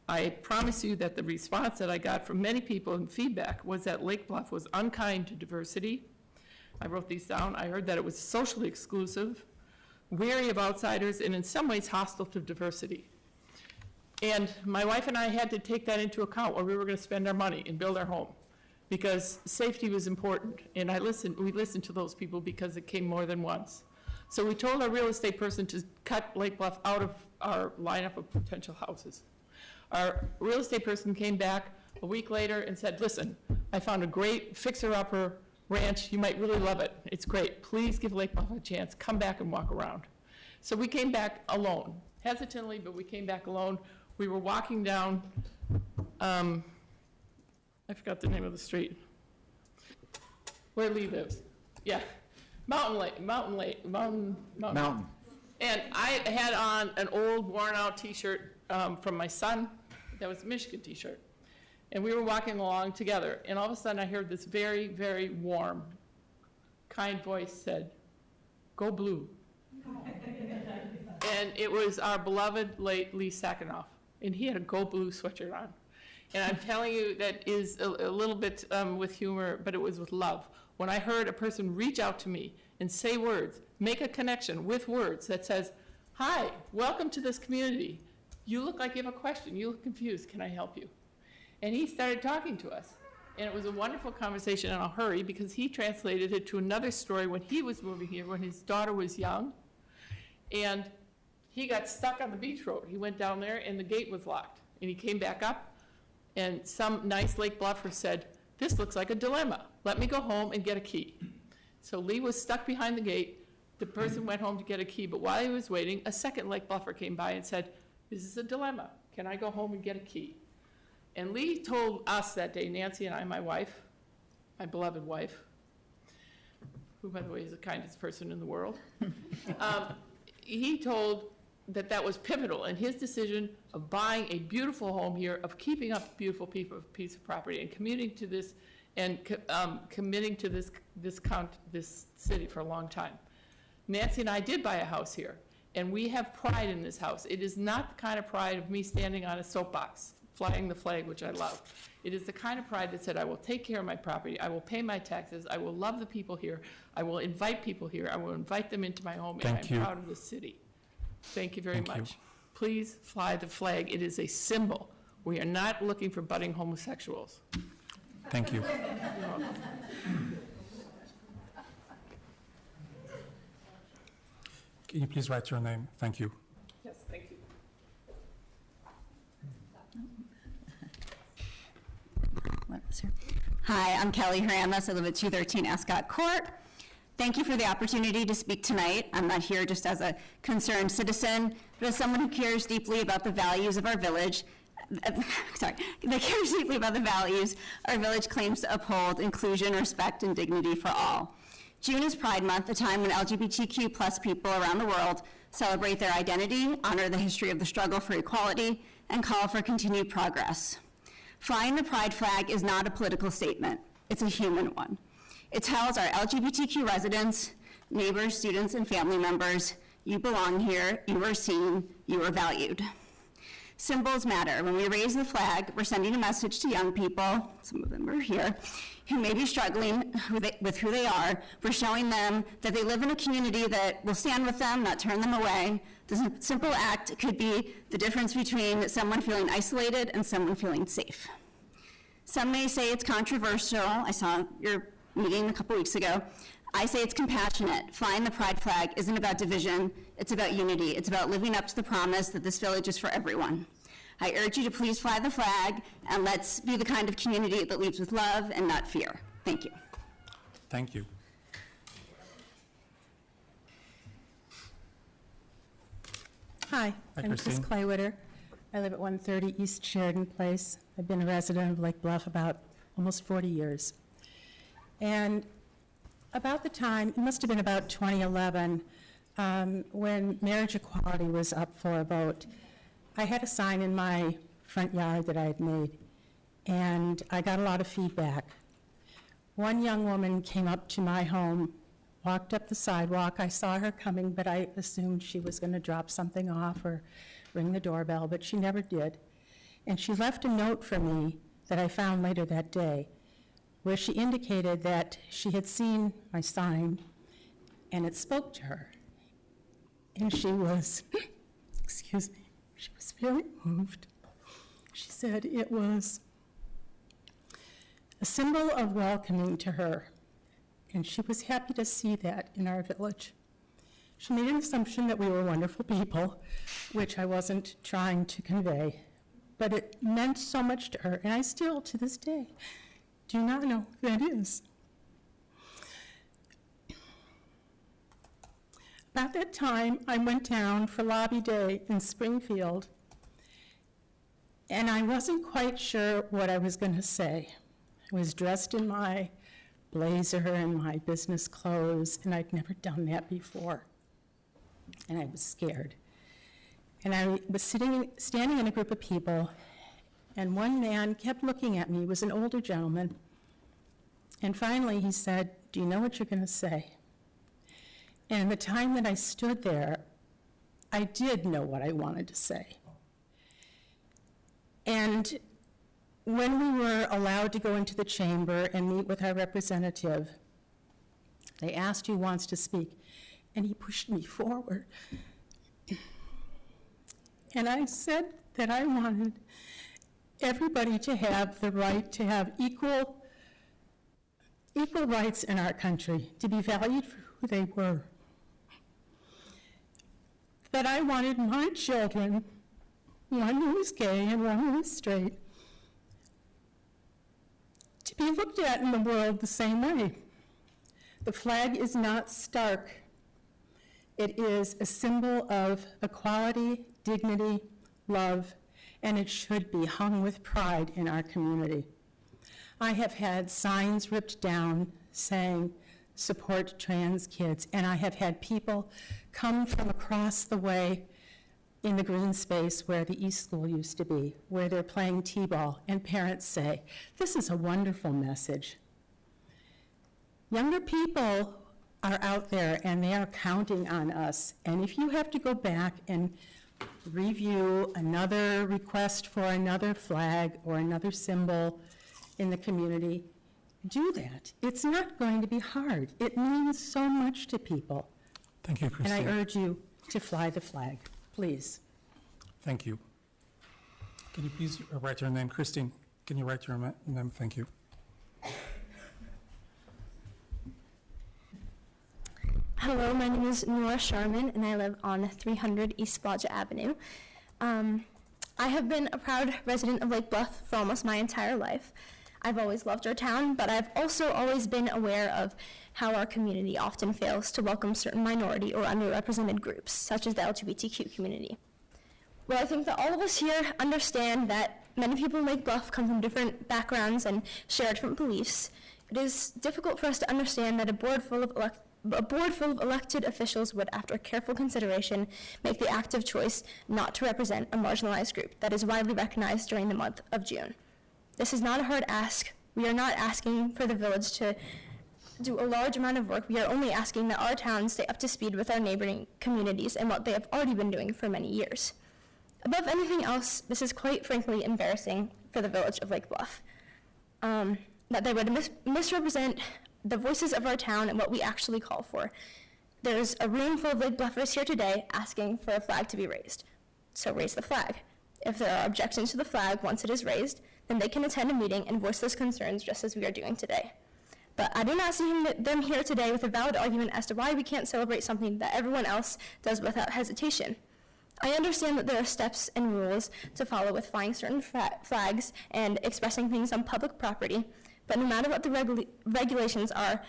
I promise you that the response that I got from many people in feedback was that Lake Bluff was unkind to diversity. I wrote these down. I heard that it was socially exclusive, wary of outsiders, and in some ways hostile to diversity. And my wife and I had to take that into account where we were going to spend our money and build our home, because safety was important. And we listened to those people because it came more than once. So we told our real estate person to cut Lake Bluff out of our lineup of potential houses. Our real estate person came back a week later and said, listen, I found a great fixer-upper ranch. You might really love it. It's great. Please give Lake Bluff a chance. Come back and walk around. So we came back alone, hesitantly, but we came back alone. We were walking down, I forgot the name of the street, where Lee lives. Yeah, Mountain. And I had on an old worn-out T-shirt from my son. That was a Michigan T-shirt. And we were walking along together, and all of a sudden I heard this very, very warm, kind voice said, "Go Blue." And it was our beloved late Lee Sakanoff, and he had a Go Blue sweatshirt on. And I'm telling you, that is a little bit with humor, but it was with love. When I heard a person reach out to me and say words, make a connection with words that says, "Hi, welcome to this community. You look like you have a question. You look confused. Can I help you?" And he started talking to us. And it was a wonderful conversation, and I'll hurry because he translated it to another story when he was moving here, when his daughter was young. And he got stuck on the beach road. He went down there and the gate was locked. And he came back up, and some nice Lake Bluffer said, "This looks like a dilemma. Let me go home and get a key." So Lee was stuck behind the gate. The person went home to get a key, but while he was waiting, a second Lake Bluffer came by and said, "This is a dilemma. Can I go home and get a key?" And Lee told us that day, Nancy and I, my wife, my beloved wife, who, by the way, is the kindest person in the world, he told that was pivotal in his decision of buying a beautiful home here, of keeping up a beautiful piece of property, and committing to this, and committing to this city for a long time. Nancy and I did buy a house here, and we have pride in this house. It is not the kind of pride of me standing on a soapbox, flying the flag, which I love. It is the kind of pride that said, I will take care of my property, I will pay my taxes, I will love the people here, I will invite people here, I will invite them into my home, and I'm proud of this city. Thank you very much. Please fly the flag. It is a symbol. We are not looking for budding homosexuals. Thank you. Can you please write your name? Thank you. Yes, thank you. Hi, I'm Kelly Haramis. I live at 213 Ascot Court. Thank you for the opportunity to speak tonight. I'm not here just as a concerned citizen, but as someone who cares deeply about the values of our village. That cares deeply about the values our village claims to uphold: inclusion, respect, and dignity for all. June is Pride Month, a time when LGBTQ plus people around the world celebrate their identity, honor the history of the struggle for equality, and call for continued progress. Flying the pride flag is not a political statement. It's a human one. It tells our LGBTQ residents, neighbors, students, and family members, you belong here, you are seen, you are valued. Symbols matter. When we raise the flag, we're sending a message to young people, some of them are here, who may be struggling with who they are. We're showing them that they live in a community that will stand with them, not turn them away. This simple act could be the difference between someone feeling isolated and someone feeling safe. Some may say it's controversial. I saw your meeting a couple weeks ago. I say it's compassionate. Flying the pride flag isn't about division, it's about unity. It's about living up to the promise that this village is for everyone. I urge you to please fly the flag, and let's be the kind of community that leads with love and not fear. Thank you. Thank you. Hi, I'm Chris Christine. Claywitter. I live at 130 East Sheridan Place. I've been a resident of Lake Bluff about almost 40 years. And about the time, it must have been about 2011, when marriage equality was up for a vote, I had a sign in my front yard that I had made, and I got a lot of feedback. One young woman came up to my home, walked up the sidewalk. I saw her coming, but I assumed she was going to drop something off or ring the doorbell, but she never did. And she left a note for me that I found later that day, where she indicated that she had seen my sign and it spoke to her. And she was, excuse me, she was very moved. She said it was a symbol of welcoming to her, and she was happy to see that in our village. She made an assumption that we were wonderful people, which I wasn't trying to convey, but it meant so much to her, and I still, to this day, do not know who that is. About that time, I went down for Lobby Day in Springfield, and I wasn't quite sure what I was going to say. I was dressed in my blazer and my business clothes, and I'd never done that before. And I was scared. And I was standing in a group of people, and one man kept looking at me. He was an older gentleman. And finally he said, "Do you know what you're going to say?" And the time that I stood there, I did know what I wanted to say. And when we were allowed to go into the chamber and meet with our representative, they asked who wants to speak, and he pushed me forward. And I said that I wanted everybody to have the right to have equal rights in our country, to be valued for who they were. That I wanted my children, one who was gay and one who was straight, to be looked at in the world the same way. The flag is not stark. It is a symbol of equality, dignity, love, and it should be hung with pride in our community. I have had signs ripped down saying, "Support trans kids," and I have had people come from across the way in the green space where the East School used to be, where they're playing t-ball, and parents say, "This is a wonderful message." Younger people are out there and they are counting on us, and if you have to go back and review another request for another flag or another symbol in the community, do that. It's not going to be hard. It means so much to people. Thank you, And Christine. I urge you to fly the flag, please. Thank you. Can you please write your name? Christine, can you write your name? Thank you. Hello, my name is Nora Sharman, and I live on 300 East Blodgett Avenue. I have been a proud resident of Lake Bluff for almost my entire life. I've always loved our town, but I've also always been aware of how our community often fails to welcome certain minority or underrepresented groups, such as the LGBTQ community. Well, I think that all of us here understand that many people in Lake Bluff come from different backgrounds and share different beliefs. It is difficult for us to understand that a board full of elected officials would, after careful consideration, make the active choice not to represent a marginalized group that is widely recognized during the month of June. This is not a hard ask. We are not asking for the village to do a large amount of work. We are only asking that our town stay up to speed with our neighboring communities and what they have already been doing for many years. Above anything else, this is quite frankly embarrassing for the village of Lake Bluff, that they would misrepresent the voices of our town and what we actually call for. There's a room full of Lake Bluffers here today asking for a flag to be raised. So raise the flag. If there are objections to the flag once it is raised, then they can attend a meeting and voice those concerns just as we are doing today. But I do not see them here today with a valid argument as to why we can't celebrate something that everyone else does without hesitation. I understand that there are steps and rules to follow with flying certain flags and expressing things on public property, but no matter what the regulations are,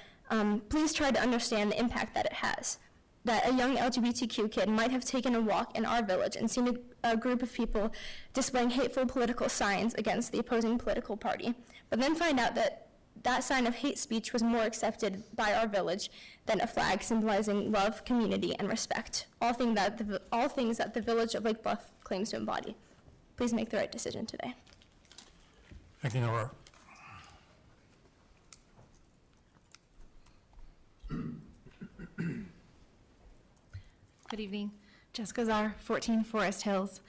please try to understand the impact that it has. that a young LGBTQ kid might have taken a walk in our village and seen a group of people displaying hateful political signs against the opposing political party, but then find out that that sign of hate speech was more accepted by our village than a flag symbolizing love, community, and respect, all things that the village of Lake Bluff claims to embody. Please make the right decision today. Thank you, Nora. Good evening. Jessica Czar, 14 Forest Hills.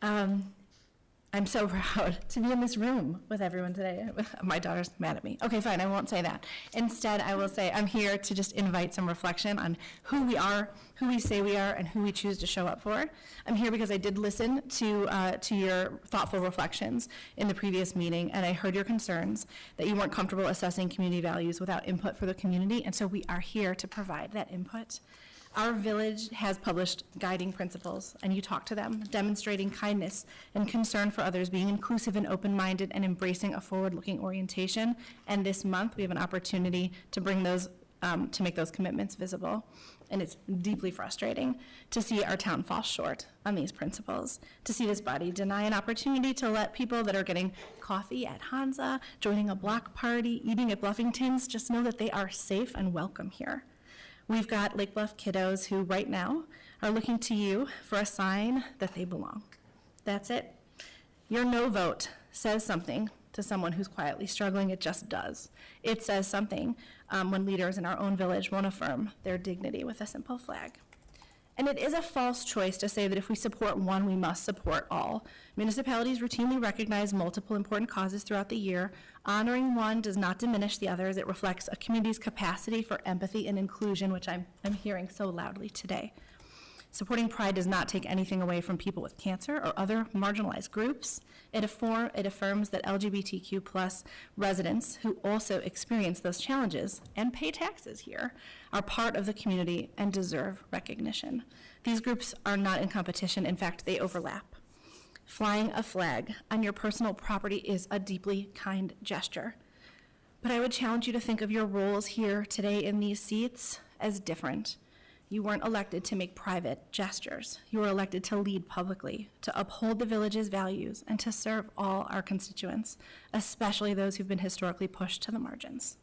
I'm so proud to be in this room with everyone today. My daughter's mad at me. Okay, fine, I won't say that. Instead, I will say I'm here to just invite some reflection on who we are, who we say we are, and who we choose to show up for. I'm here because I did listen to your thoughtful reflections in the previous meeting, and I heard your concerns that you weren't comfortable assessing community values without input for the community, and so we are here to provide that input. Our village has published guiding principles, and you talk to them, demonstrating kindness and concern for others, being inclusive and open-minded, and embracing a forward-looking orientation. And this month, we have an opportunity to bring those, to make those commitments visible. And it's deeply frustrating to see our town fall short on these principles, to see this body deny an opportunity to let people that are getting coffee at Hansa, joining a block party, eating at Bluffington's, just know that they are safe and welcome here. We've got Lake Bluff kiddos who right now are looking to you for a sign that they belong. That's it. Your no vote says something to someone who's quietly struggling. It just does. It says something when leaders in our own village won't affirm their dignity with a simple flag. And it is a false choice to say that if we support one, we must support all. Municipalities routinely recognize multiple important causes throughout the year. Honoring one does not diminish the others. It reflects a community's capacity for empathy and inclusion, which I'm hearing so loudly today. Supporting Pride does not take anything away from people with cancer or other marginalized groups. It affirms that LGBTQ plus residents who also experience those challenges and pay taxes here are part of the community and deserve recognition. These groups are not in competition. In fact, they overlap. Flying a flag on your personal property is a deeply kind gesture. But I would challenge you to think of your roles here today in these seats as different. You weren't elected to make private gestures. You were elected to lead publicly, to uphold the village's values, and to serve all our constituents, especially those who've been historically pushed to the margins.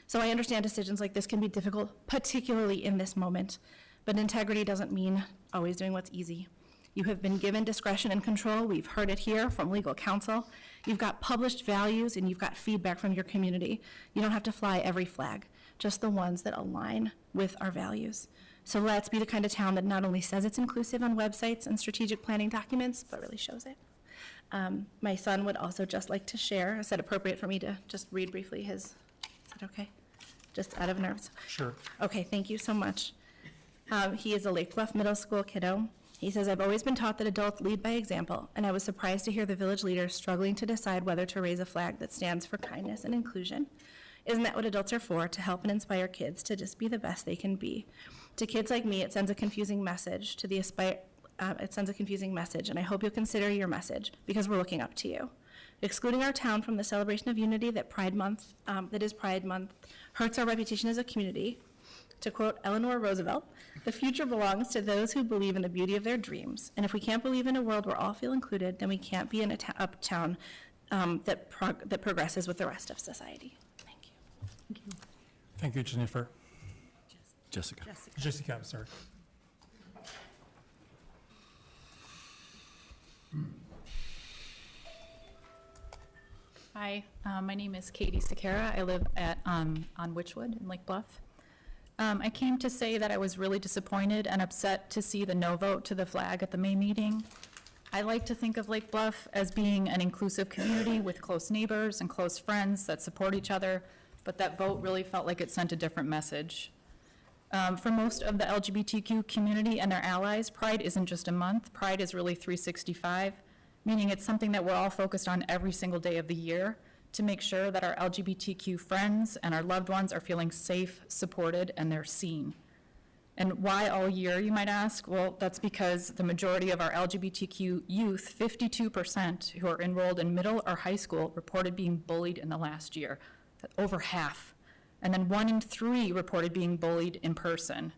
So I understand decisions like this can be difficult, particularly in this moment, but integrity doesn't mean always doing what's easy. You have been given discretion and control. We've heard it here from legal counsel. You've got published values, and you've got feedback from your community. You don't have to fly every flag, just the ones that align with our values. So let's be the kind of town that not only says it's inclusive on websites and strategic planning documents, but really shows it. My son would also just like to share. Is it appropriate for me to just read briefly his, is that okay? Just out of nerves? Sure. Okay, thank you so much. He is a Lake Bluff Middle School kiddo. He says, I've always been taught that adults lead by example, and I was surprised to hear the village leaders struggling to decide whether to raise a flag that stands for kindness and inclusion. Isn't that what adults are for, to help and inspire kids to just be the best they can be? To kids like me, it sends a confusing message. It sends a confusing message, and I hope you'll consider your message, because we're looking up to you. Excluding our town from the celebration of unity that is Pride Month, hurts our reputation as a community. To quote Eleanor Roosevelt, the future belongs to those who believe in the beauty of their dreams, and if we can't believe in a world where all feel included, then we can't be in a town that progresses with the rest of society. Thank you. Thank you. Thank you, Jennifer. Jessica. Jessica, I'm sorry. Hi, my name is Katie Sakara. I live at on Witchwood in Lake Bluff. I came to say that I was really disappointed and upset to see the no vote to the flag at the May meeting. I like to think of Lake Bluff as being an inclusive community with close neighbors and close friends that support each other, but that vote really felt like it sent a different message. For most of the LGBTQ community and their allies, Pride isn't just a month. Pride is really 365, meaning it's something that we're all focused on every single day of the year to make sure that our LGBTQ friends and our loved ones are feeling safe, supported, and they're seen. And why all year, you might ask? Well, that's because the majority of our LGBTQ youth, 52% who are enrolled in middle or high school, reported being bullied in the last year, over half. And then 1 in 3 reported being bullied in person.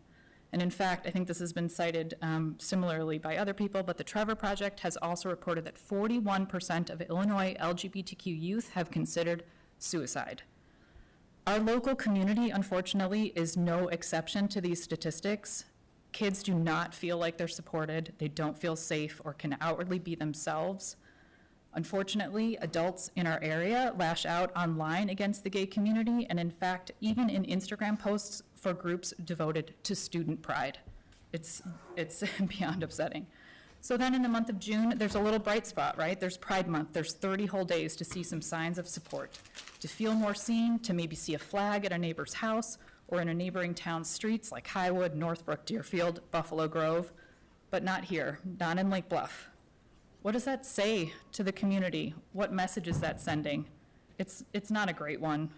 And in fact, I think this has been cited similarly by other people, but the Trevor Project has also reported that 41% of Illinois LGBTQ youth have considered suicide. Our local community, unfortunately, is no exception to these statistics. Kids do not feel like they're supported, they don't feel safe or can outwardly be themselves. Unfortunately, adults in our area lash out online against the gay community, and in fact, even in Instagram posts for groups devoted to student pride. It's beyond upsetting. So then in the month of June, there's a little bright spot, right? There's Pride Month. There's 30 whole days to see some signs of support, to feel more seen, to maybe see a flag at a neighbor's house or in a neighboring town's streets like Highwood, Northbrook, Deerfield, Buffalo Grove, but not here, not in Lake Bluff. What does that say to the community? What message is that sending? It's not a great one.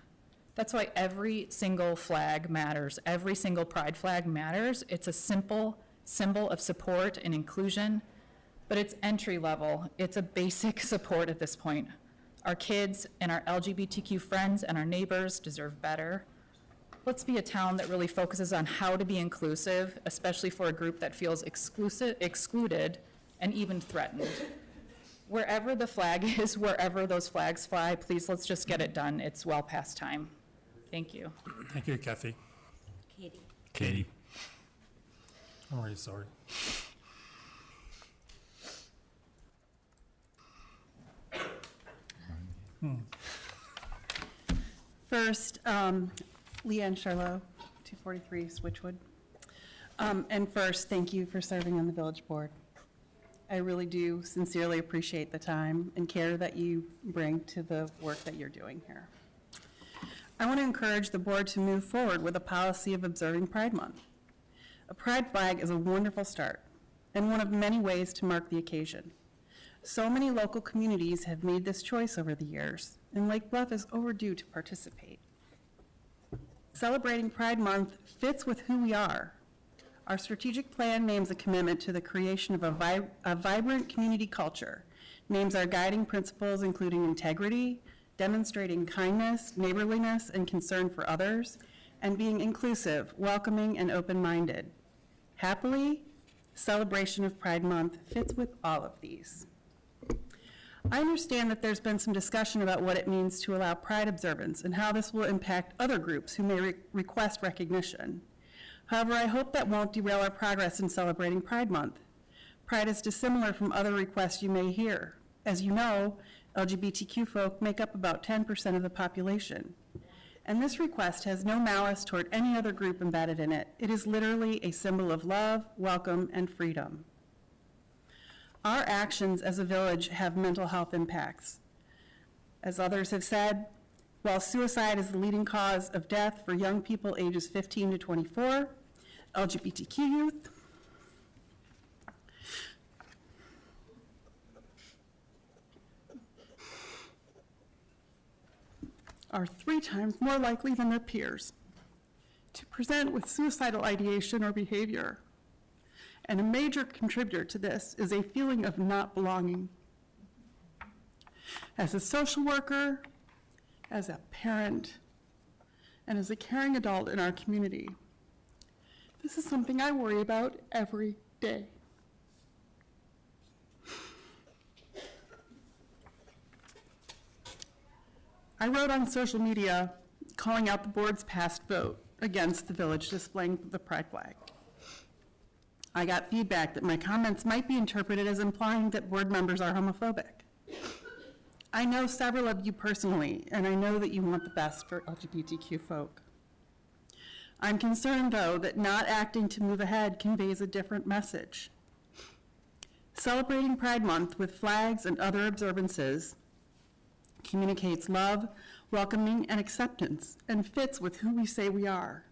That's why every single flag matters. Every single pride flag matters. It's a simple symbol of support and inclusion, but it's entry level. It's a basic support at this point. Our kids and our LGBTQ friends and our neighbors deserve better. Let's be a town that really focuses on how to be inclusive, especially for a group that feels excluded and even threatened. Wherever the flag is, wherever those flags fly, please let's just get it done. It's well past time. Thank you. Thank you, Kathy. Katie. I'm really sorry. First, Leanne Charlot, 243 Switchwood. And first, thank you for serving on the village board. I really do sincerely appreciate the time and care that you bring to the work that you're doing here. I want to encourage the board to move forward with a policy of observing Pride Month. A pride flag is a wonderful start and one of many ways to mark the occasion. So many local communities have made this choice over the years, and Lake Bluff is overdue to participate. Celebrating Pride Month fits with who we are. Our strategic plan names a commitment to the creation of a vibrant community culture, names our guiding principles including integrity, demonstrating kindness, neighborliness, and concern for others, and being inclusive, welcoming, and open-minded. Happily, celebration of Pride Month fits with all of these. I understand that there's been some discussion about what it means to allow Pride observance and how this will impact other groups who may request recognition. However, I hope that won't derail our progress in celebrating Pride Month. Pride is dissimilar from other requests you may hear. As you know, LGBTQ folk make up about 10% of the population. And this request has no malice toward any other group embedded in it. It is literally a symbol of love, welcome, and freedom. Our actions as a village have mental health impacts. As others have said, while suicide is the leading cause of death for young people ages 15 to 24, LGBTQ youth are 3 times more likely than their peers to present with suicidal ideation or behavior. And a major contributor to this is a feeling of not belonging. As a social worker, as a parent, and as a caring adult in our community, this is something I worry about every day. I wrote on social media calling out the board's past vote against the village displaying the pride flag. I got feedback that my comments might be interpreted as implying that board members are homophobic. I know several of you personally, and I know that you want the best for LGBTQ folk. I'm concerned, though, that not acting to move ahead conveys a different message. Celebrating Pride Month with flags and other observances communicates love, welcoming, and acceptance, and fits with who we say we are.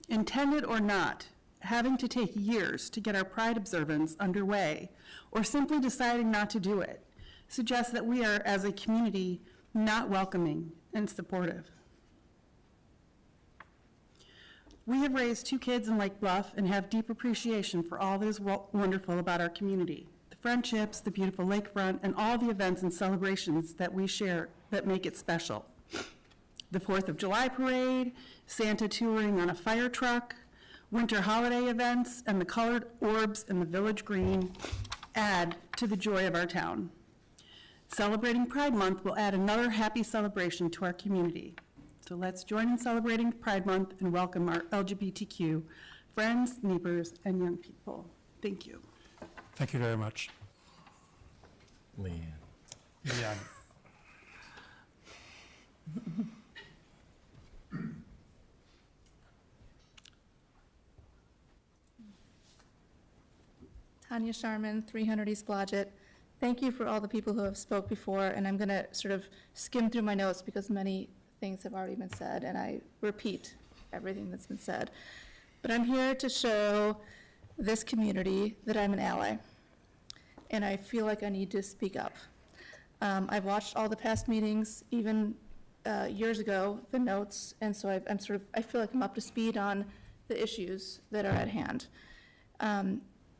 Intended or not, having to take years to get our Pride observance underway, or simply deciding not to do it, suggests that we are, as a community, not welcoming and supportive. We have raised 2 kids in Lake Bluff and have deep appreciation for all that is wonderful about our community. The friendships, the beautiful lakefront, and all the events and celebrations that we share that make it special. The 4th of July parade, Santa touring on a fire truck, Winter holiday events and the colored orbs in the village green add to the joy of our town. Celebrating Pride Month will add another happy celebration to our community. So let's join in celebrating Pride Month and welcome our LGBTQ friends, neighbors, and young people. Thank you. Thank you very much. Leanne. Yeah. Tanya Sharman, 300 East Blodgett. Thank you for all the people who have spoke before, and I'm going to sort of skim through my notes because many things have already been said, and I repeat everything that's been said. But I'm here to show this community that I'm an ally, and I feel like I need to speak up. I've watched all the past meetings, even years ago, the notes, and so I feel like I'm up to speed on the issues that are at hand.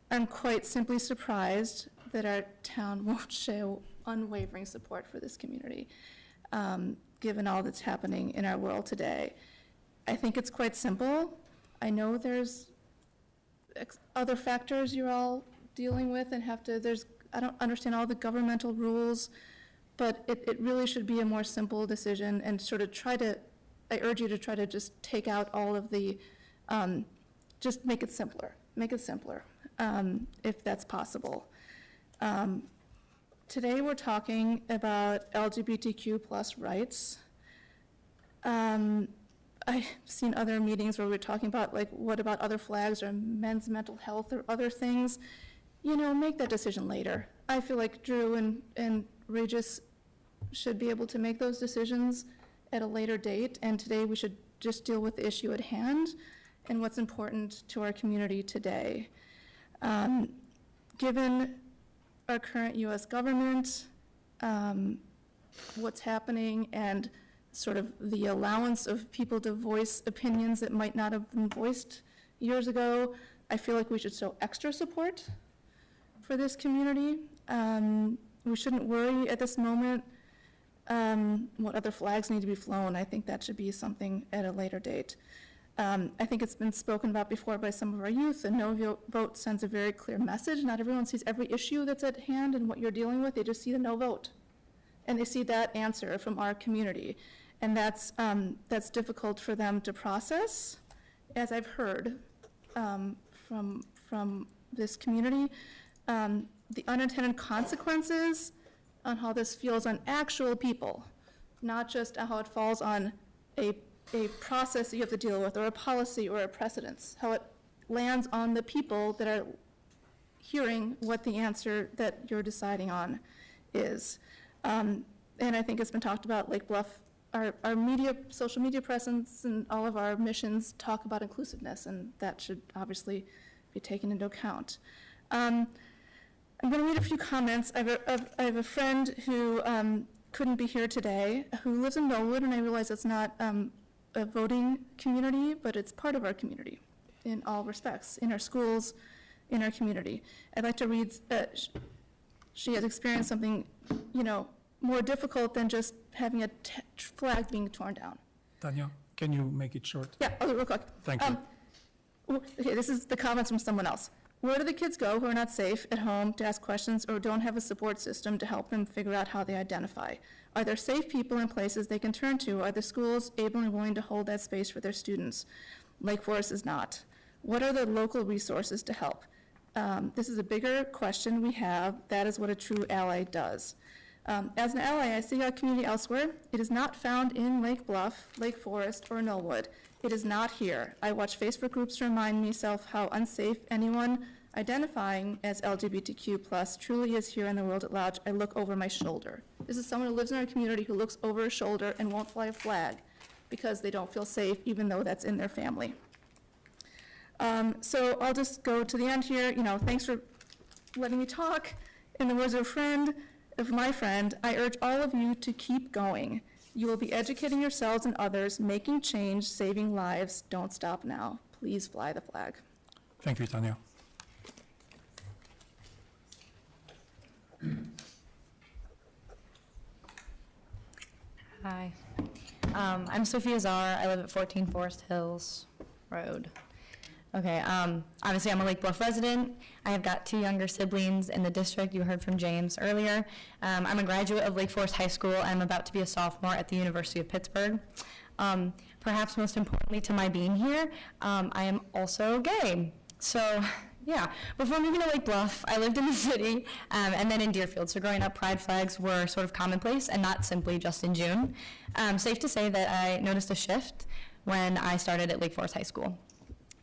I'm quite simply surprised that our town won't show unwavering support for this community, given all that's happening in our world today. I think it's quite simple. I know there's other factors you're all dealing with and I don't understand all the governmental rules, but it really should be a more simple decision and sort of I urge you to try to just take out all of the, just make it simpler, if that's possible. Today we're talking about LGBTQ plus rights. I've seen other meetings where we're talking about, like, what about other flags or men's mental health or other things? Make that decision later. I feel like Drew and Regis should be able to make those decisions at a later date, and today we should just deal with the issue at hand and what's important to our community today. Given our current U.S. government, what's happening, and sort of the allowance of people to voice opinions that might not have been voiced years ago, I feel like we should show extra support for this community. We shouldn't worry at this moment what other flags need to be flown. I think that should be something at a later date. I think it's been spoken about before by some of our youth. A no vote sends a very clear message. Not everyone sees every issue that's at hand and what you're dealing with. They just see the no vote. And they see that answer from our community. And that's difficult for them to process, as I've heard from this community. The unintended consequences on how this feels on actual people, not just how it falls on a process that you have to deal with, or a policy or a precedence, how it lands on the people that are hearing what the answer that you're deciding on is. And I think it's been talked about, Lake Bluff, our social media presence and all of our missions talk about inclusiveness, and that should obviously be taken into account. I'm going to read a few comments. I have a friend who couldn't be here today, who lives in Knollwood, and I realize it's not a voting community, but it's part of our community in all respects, in our schools, in our community. I'd like to read, she has experienced something, more difficult than just having a flag being torn down. Tanya, can you make it short? Yeah, I'll do it real quick. Thank you. Okay, this is the comments from someone else. Where do the kids go who are not safe at home to ask questions or don't have a support system to help them figure out how they identify? Are there safe people and places they can turn to? Are the schools able and willing to hold that space for their students? Lake Forest is not. What are the local resources to help? This is a bigger question we have. That is what a true ally does. As an ally, I see our community elsewhere. It is not found in Lake Bluff, Lake Forest, or Knollwood. It is not here. I watch Facebook groups to remind myself how unsafe anyone identifying as LGBTQ+ truly is here in the world at large. I look over my shoulder. This is someone who lives in our community who looks over her shoulder and won't fly a flag because they don't feel safe, even though that's in their family. So I'll just go to the end here. Thanks for letting me talk. In the words of my friend, I urge all of you to keep going. You will be educating yourselves and others, making change, saving lives. Don't stop now. Please fly the flag. Thank you, Tanya. Hi. I'm Sophia Czar. I live at 14 Forest Hills Road. Okay, obviously I'm a Lake Bluff resident. I have got 2 younger siblings in the district. You heard from James earlier. I'm a graduate of Lake Forest High School. I'm about to be a sophomore at the University of Pittsburgh. Perhaps most importantly to my being here, I am also gay. So, yeah, before moving to Lake Bluff, I lived in the city and then in Deerfield. So growing up, pride flags were sort of commonplace and not simply just in June. Safe to say that I noticed a shift when I started at Lake Forest High School.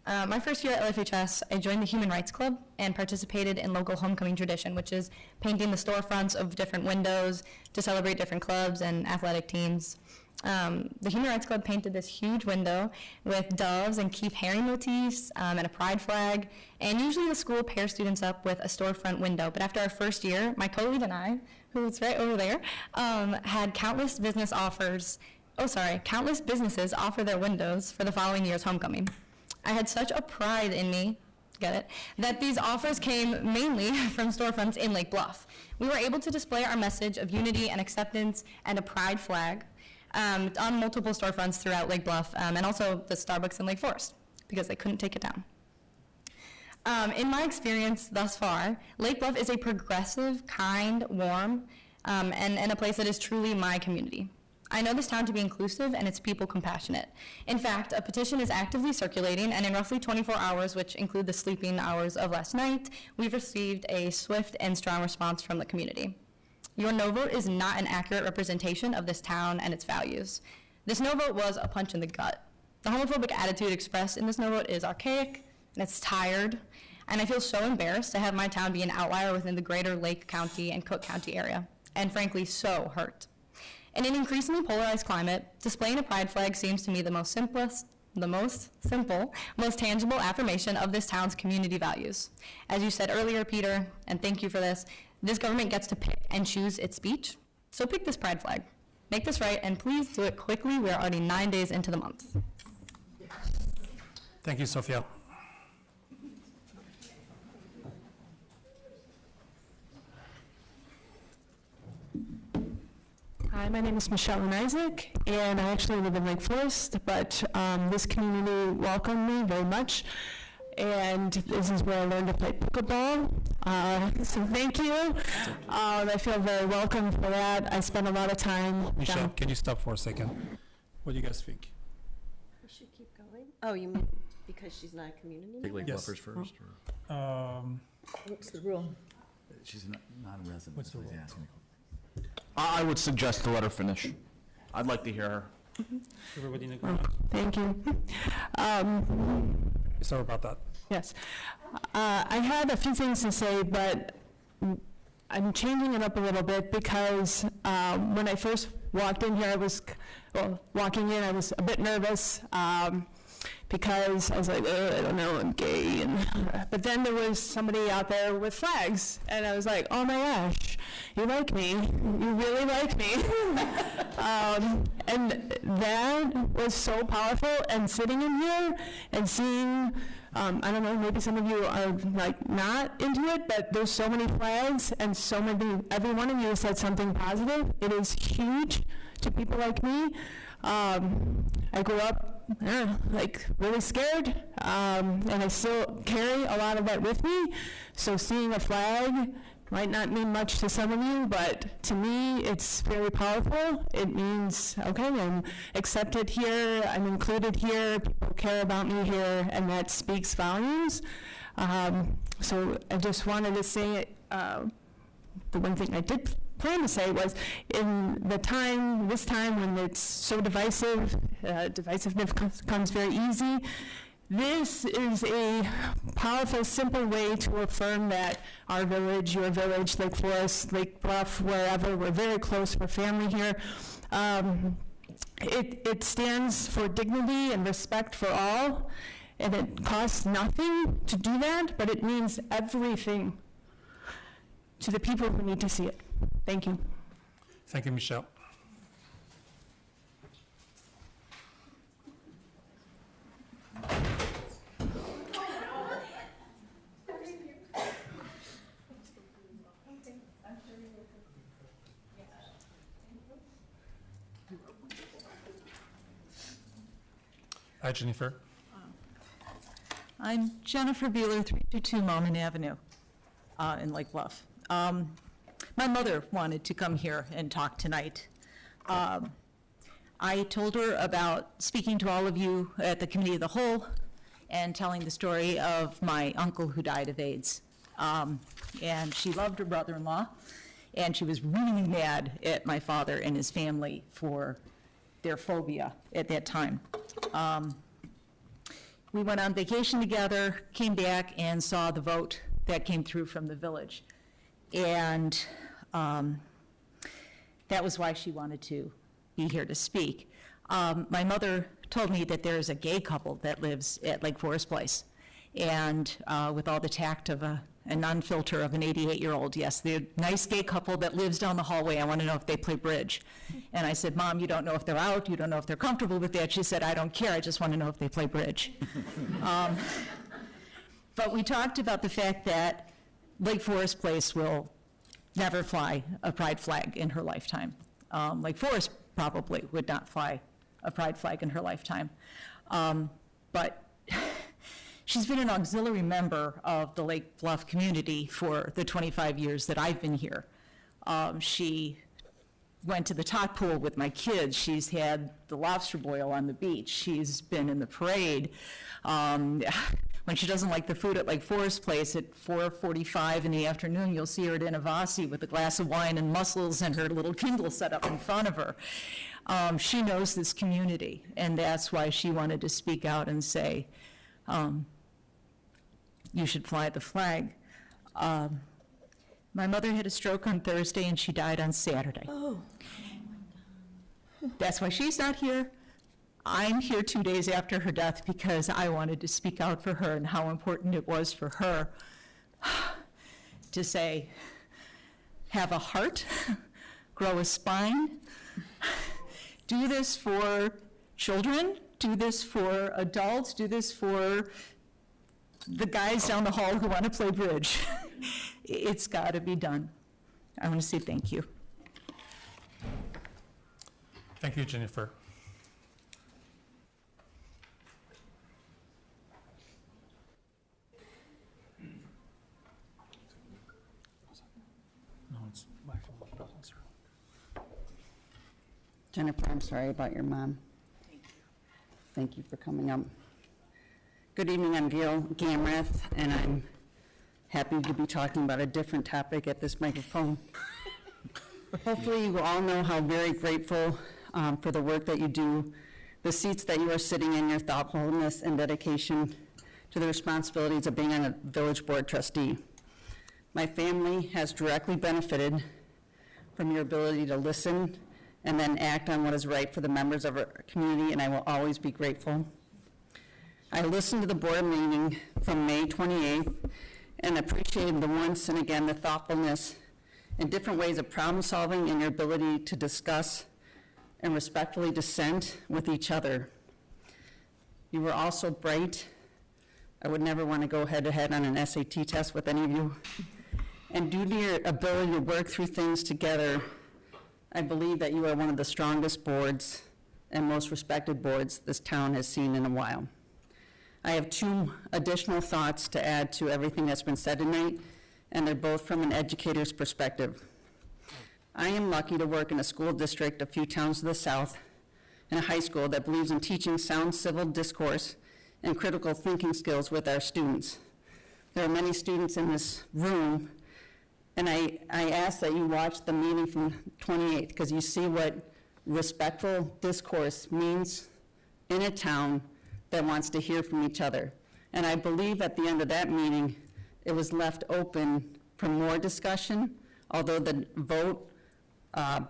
My first year at LFHS, I joined the Human Rights Club and participated in local homecoming tradition, which is painting the storefronts of different windows to celebrate different clubs and athletic teams. The Human Rights Club painted this huge window with doves and Keith Haring motifs and a pride flag, and usually the school pairs students up with a storefront window. But after our first year, my co-lead and I, who's right over there, had countless businesses offer their windows for the following year's homecoming. I had such a pride in me, that these offers came mainly from storefronts in Lake Bluff. We were able to display our message of unity and acceptance and a pride flag on multiple storefronts throughout Lake Bluff, and also the Starbucks in Lake Forest, because they couldn't take it down. In my experience thus far, Lake Bluff is a progressive, kind, warm, and a place that is truly my community. I know this town to be inclusive and its people compassionate. In fact, a petition is actively circulating, and in roughly 24 hours, which include the sleeping hours of last night, we've received a swift and strong response from the community. Your no vote is not an accurate representation of this town and its values. This no vote was a punch in the gut. The homophobic attitude expressed in this no vote is archaic, and it's tired, and I feel so embarrassed to have my town be an outlier within the greater Lake County and Cook County area, and frankly, so hurt. In an increasingly polarized climate, displaying a pride flag seems to me the most simple, most tangible affirmation of this town's community values. As you said earlier, Peter, and thank you for this government gets to pick and choose its speech, so pick this pride flag. Make this right, and please do it quickly. We are already 9 days into the month. Thank you, Sophia. Hi, my name is Michelle and Isaac, and I actually live in Lake Forest, but this community welcomed me very much, and this is where I learned to play pickleball, so thank you. I feel very welcome for that. I spent a lot of time Michelle, can you stop for a second? What do you guys think? We should keep going. Oh, you mean because she's not a community member? Take Lake Bluffers first? What's the rule? She's not a resident. What's the rule? I would suggest to let her finish. I'd like to hear her. Everybody in agreement? Thank you. Sorry about that. Yes. I had a few things to say, but I'm changing it up a little bit because when I first walked in here, I was a bit nervous because I was like, I don't know, I'm gay. But then there was somebody out there with flags, and I was like, oh my gosh, you like me. You really like me. And that was so powerful, and sitting in here and seeing, I don't know, maybe some of you are like not into it, but there's so many flags, and every one of you said something positive. It is huge to people like me. I grew up like really scared, and I still carry a lot of that with me. So seeing a flag might not mean much to some of you, but to me, it's very powerful. It means, okay, I'm accepted here, I'm included here, people care about me here, and that speaks volumes. So I just wanted to say, the one thing I did plan to say was, in this time when it's so divisive, divisiveness comes very easy. This is a powerful, simple way to affirm that our village, your village, Lake Forest, Lake Bluff, wherever, we're very close, we're family here. It stands for dignity and respect for all, and it costs nothing to do that, but it means everything to the people who need to see it. Thank you. Thank you, Michelle. Hi, Jennifer. I'm Jennifer Beeler, 322 Malman Avenue in Lake Bluff. My mother wanted to come here and talk tonight. I told her about speaking to all of you at the Committee of the Whole and telling the story of my uncle who died of AIDS. And she loved her brother-in-law, and she was really mad at my father and his family for their phobia at that time. We went on vacation together, came back and saw the vote that came through from the village. And that was why she wanted to be here to speak. My mother told me that there is a gay couple that lives at Lake Forest Place. And with all the tact of a non-filter of an 88-year-old, yes, the nice gay couple that lives down the hallway, I want to know if they play bridge. And I said, Mom, you don't know if they're out, you don't know if they're comfortable with that. She said, I don't care, I just want to know if they play bridge. But we talked about the fact that Lake Forest Place will never fly a pride flag in her lifetime. Lake Forest probably would not fly a pride flag in her lifetime. But she's been an auxiliary member of the Lake Bluff community for the 25 years that I've been here. She went to the tot pool with my kids. She's had the lobster boil on the beach. She's been in the parade. When she doesn't like the food at Lake Forest Place at 4:45 in the afternoon, you'll see her at Innovasi with a glass of wine and mussels and her little Kindle set up in front of her. She knows this community, and that's why she wanted to speak out and say, you should fly the flag. My mother had a stroke on Thursday and she died on Saturday. Oh. That's why she's not here. I'm here 2 days after her death because I wanted to speak out for her and how important it was for her to say, have a heart, grow a spine, do this for children, do this for adults, do this for the guys down the hall who want to play bridge. It's got to be done. I want to say thank you. Thank you, Jennifer. Jennifer, I'm sorry about your mom. Thank you for coming up. Good evening, I'm Gail Gamrath, and I'm happy to be talking about a different topic at this microphone. Hopefully you all know how very grateful for the work that you do, the seats that you are sitting in, your thoughtfulness and dedication to the responsibilities of being on a village board trustee. My family has directly benefited from your ability to listen and then act on what is right for the members of our community, and I will always be grateful. I listened to the board meeting from May 28th and appreciated the once and again the thoughtfulness and different ways of problem solving and your ability to discuss and respectfully dissent with each other. You were also bright. I would never want to go head to head on an SAT test with any of you. And due to your ability to work through things together, I believe that you are one of the strongest boards and most respected boards this town has seen in a while. I have two additional thoughts to add to everything that's been said tonight, and they're both from an educator's perspective. I am lucky to work in a school district a few towns to the south in a high school that believes in teaching sound civil discourse and critical thinking skills with our students. There are many students in this room, and I ask that you watch the meeting from 28th because you see what respectful discourse means in a town that wants to hear from each other. And I believe at the end of that meeting, it was left open for more discussion, although the vote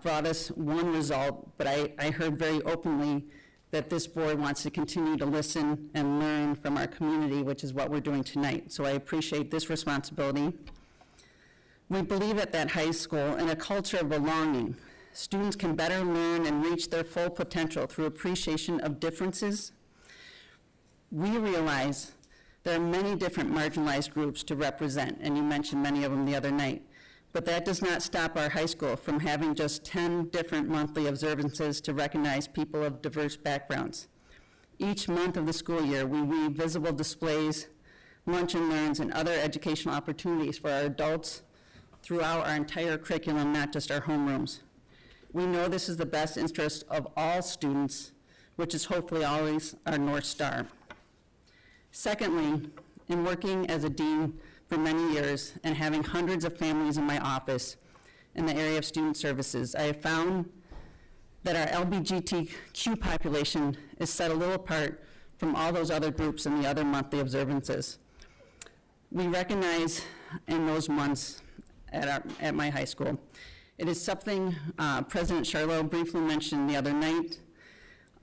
brought us one result, but I heard very openly that this board wants to continue to listen and learn from our community, which is what we're doing tonight. So I appreciate this responsibility. We believe at that high school in a culture of belonging. Students can better learn and reach their full potential through appreciation of differences. We realize there are many different marginalized groups to represent, and you mentioned many of them the other night. But that does not stop our high school from having just 10 different monthly observances to recognize people of diverse backgrounds. Each month of the school year, we weave visible displays lunch and learns, and other educational opportunities for our adults throughout our entire curriculum, not just our homerooms. We know this is the best interest of all students, which is hopefully always our North Star. Secondly, in working as a dean for many years and having hundreds of families in my office in the area of student services, I have found that our LGBTQ population is set a little apart from all those other groups in the other monthly observances. We recognize in those months at my high school. It is something President Charlot briefly mentioned the other night,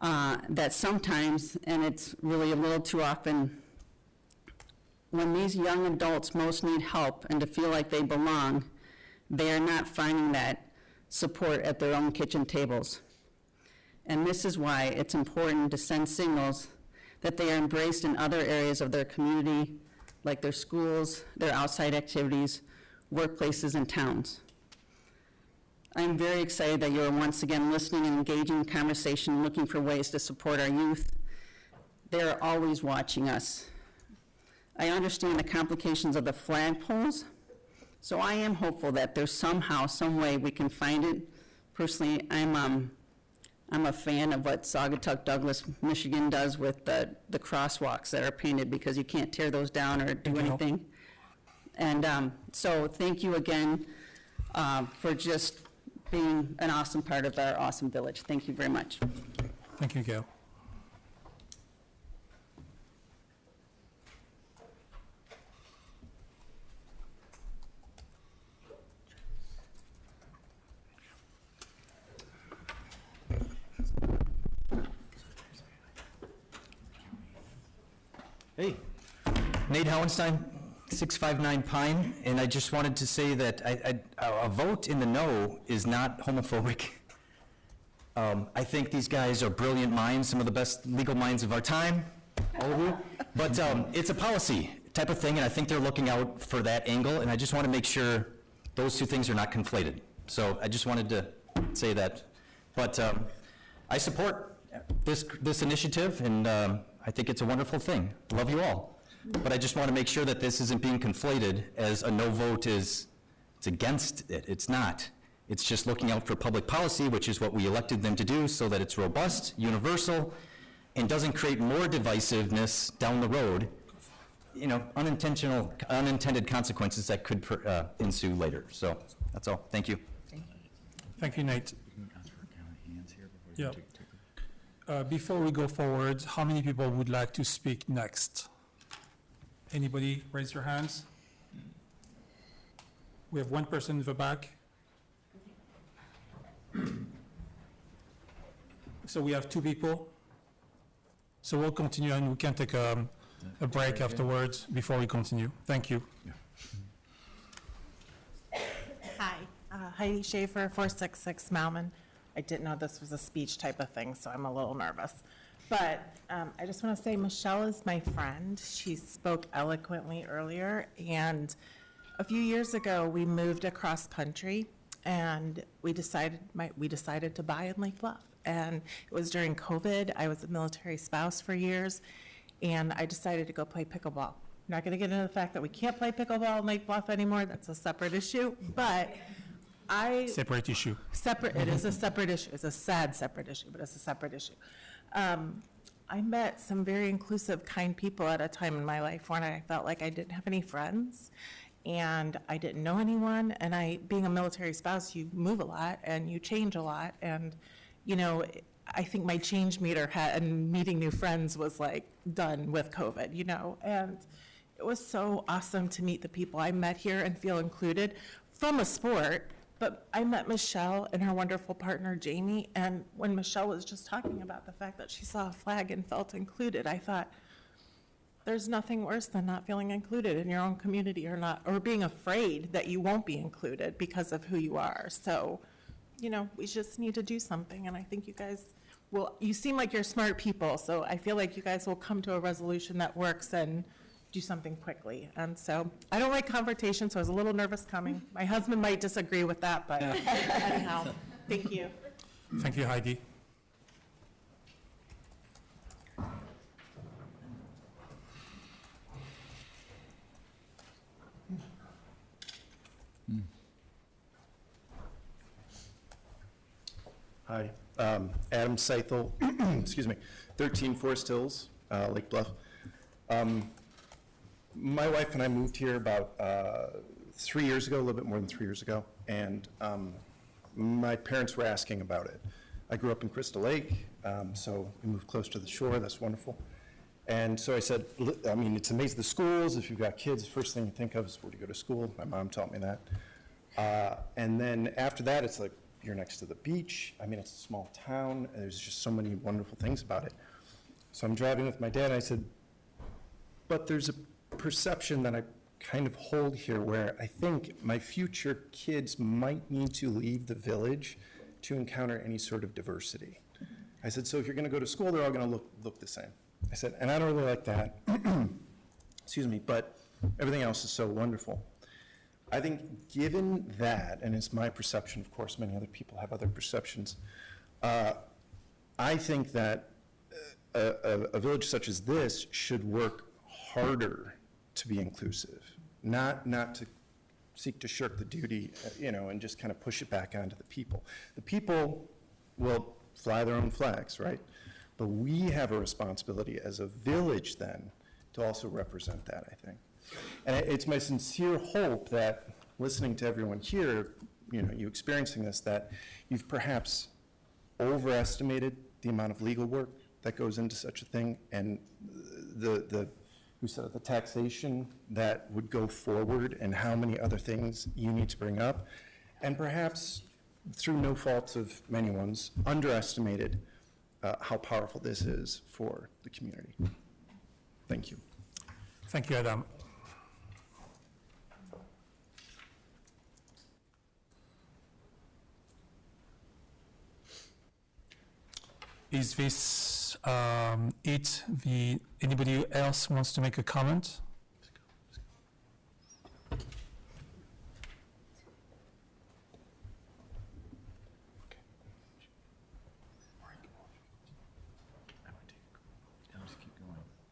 that sometimes, and it's really a little too often, when these young adults most need help and to feel like they belong, they are not finding that support at their own kitchen tables. And this is why it's important to send signals that they are embraced in other areas of their community, like their schools, their outside activities, workplaces, and towns. I am very excited that you are once again listening and engaging in conversation, looking for ways to support our youth. They are always watching us. I understand the complications of the flagpoles, so I am hopeful that there's somehow, some way we can find it. Personally, I'm a fan of what Saugatuck Douglas, Michigan does with the crosswalks that are painted, because you can't tear those down or do anything. And so thank you again for just being an awesome part of our awesome village. Thank you very much. Thank you, Gail. Hey, Nate Howenstein, 659 Pine, and I just wanted to say that a vote in the no is not homophobic. I think these guys are brilliant minds, some of the best legal minds of our time, all of you. But it's a policy type of thing, and I think they're looking out for that angle, and I just want to make sure those two things are not conflated. So I just wanted to say that. But I support this initiative, and I think it's a wonderful thing. Love you all. But I just want to make sure that this isn't being conflated as a no vote it's against it. It's not. It's just looking out for public policy, which is what we elected them to do, so that it's robust, universal, and doesn't create more divisiveness down the road, you know, unintended consequences that could ensue later. So that's all. Thank you. Thank you, Nate. Yeah. Before we go forward, how many people would like to speak next? Anybody raise your hands? We have one person in the back. So we have two people. So we'll continue, and we can take a break afterwards before we continue. Thank you. Hi, Heidi Schaefer, 466 Malman. I didn't know this was a speech type of thing, so I'm a little nervous. But I just want to say Michelle is my friend. She spoke eloquently earlier, and a few years ago we moved across country, and we decided to buy in Lake Bluff. And it was during COVID. I was a military spouse for years, and I decided to go play pickleball. I'm not going to get into the fact that we can't play pickleball in Lake Bluff anymore. That's a separate issue, but Separate issue. It is a separate issue. It's a sad separate issue, but it's a separate issue. I met some very inclusive, kind people at a time in my life when I felt like I didn't have any friends and I didn't know anyone. And being a military spouse, you move a lot and you change a lot. And, you know, I think my change meter and meeting new friends was like done with COVID, you know. And it was so awesome to meet the people I met here and feel included from a sport. But I met Michelle and her wonderful partner, Jamie, and when Michelle was just talking about the fact that she saw a flag and felt included, I thought, there's nothing worse than not feeling included in your own community or being afraid that you won't be included because of who you are. So, you know, we just need to do something, and I think you guys you seem like you're smart people, so I feel like you guys will come to a resolution that works and do something quickly. And so I don't like confrontation, so I was a little nervous coming. My husband might disagree with that, but anyhow, thank you. Thank you, Heidi. Adam Seithel, excuse me, 13 Forest Hills, Lake Bluff. My wife and I moved here about 3 years ago, a little bit more than 3 years ago, and my parents were asking about it. I grew up in Crystal Lake, so we moved close to the shore. That's wonderful. And so I said, I mean, it's amazing, the schools, if you've got kids, the first thing you think of is where to go to school. My mom taught me that. And then after that, it's like, you're next to the beach. I mean, it's a small town. And there's just so many wonderful things about it. So I'm driving with my dad, and I said, but there's a perception that I kind of hold here where I think my future kids might need to leave the village to encounter any sort of diversity. I said, so if you're going to go to school, they're all going to look the same. I said, and I don't really like that, excuse me, but everything else is so wonderful. I think given that, and it's my perception, of course, many other people have other perceptions, I think that a village such as this should work harder to be inclusive, not to seek to shirk the duty, and just kind of push it back onto the people. The people will fly their own flags, right? But we have a responsibility as a village then to also represent that, I think. And it's my sincere hope that listening to everyone here, you experiencing this, that you've perhaps overestimated the amount of legal work that goes into such a thing, and the taxation that would go forward, and how many other things you need to bring up, and perhaps through no fault of anyone's, underestimated how powerful this is for the community. Thank you. Thank you, Adam. Is this it? Anybody else wants to make a comment?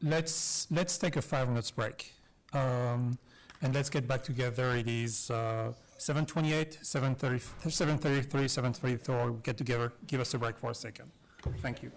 Let's take a 5 minutes break, and let's get back together. It is 7:28, 7:33, 7:34. Get together. Give us a break for a second. Thank you.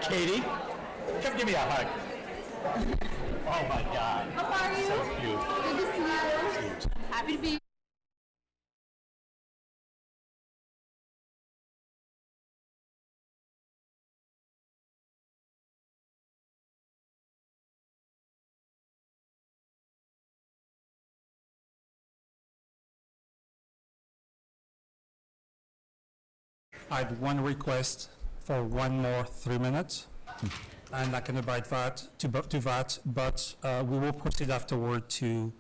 Katie. Come give me a hug. Oh, my God. How are you? So cute. Good to see you. Happy to be. I have one request for one more 3 minutes, and I can abide that, to that, but we will proceed afterward to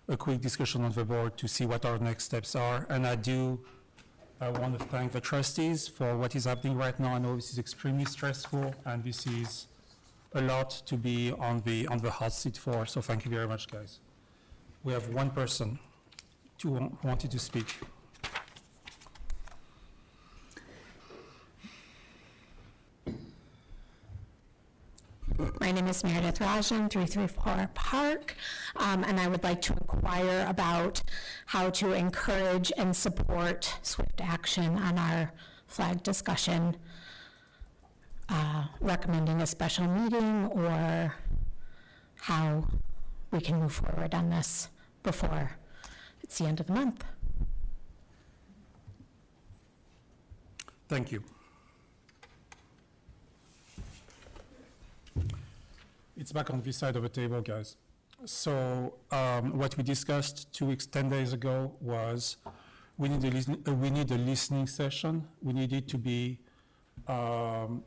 a quick discussion on the board to see what our next steps are. And I do want to thank the trustees for what is happening right now. I know this is extremely stressful, and this is a lot to be on the hot seat for, so thank you very much, guys. We have one person who wanted to speak. My name is Meredith Rajan, 334 Park, and I would like to inquire about how to encourage and support swift action on our flag discussion, recommending a special meeting or how we can move forward on this before it's the end of the month. Thank you. It's back on this side of the table, guys. So what we discussed 2 weeks, 10 days ago was we need a listening session. We need it to be all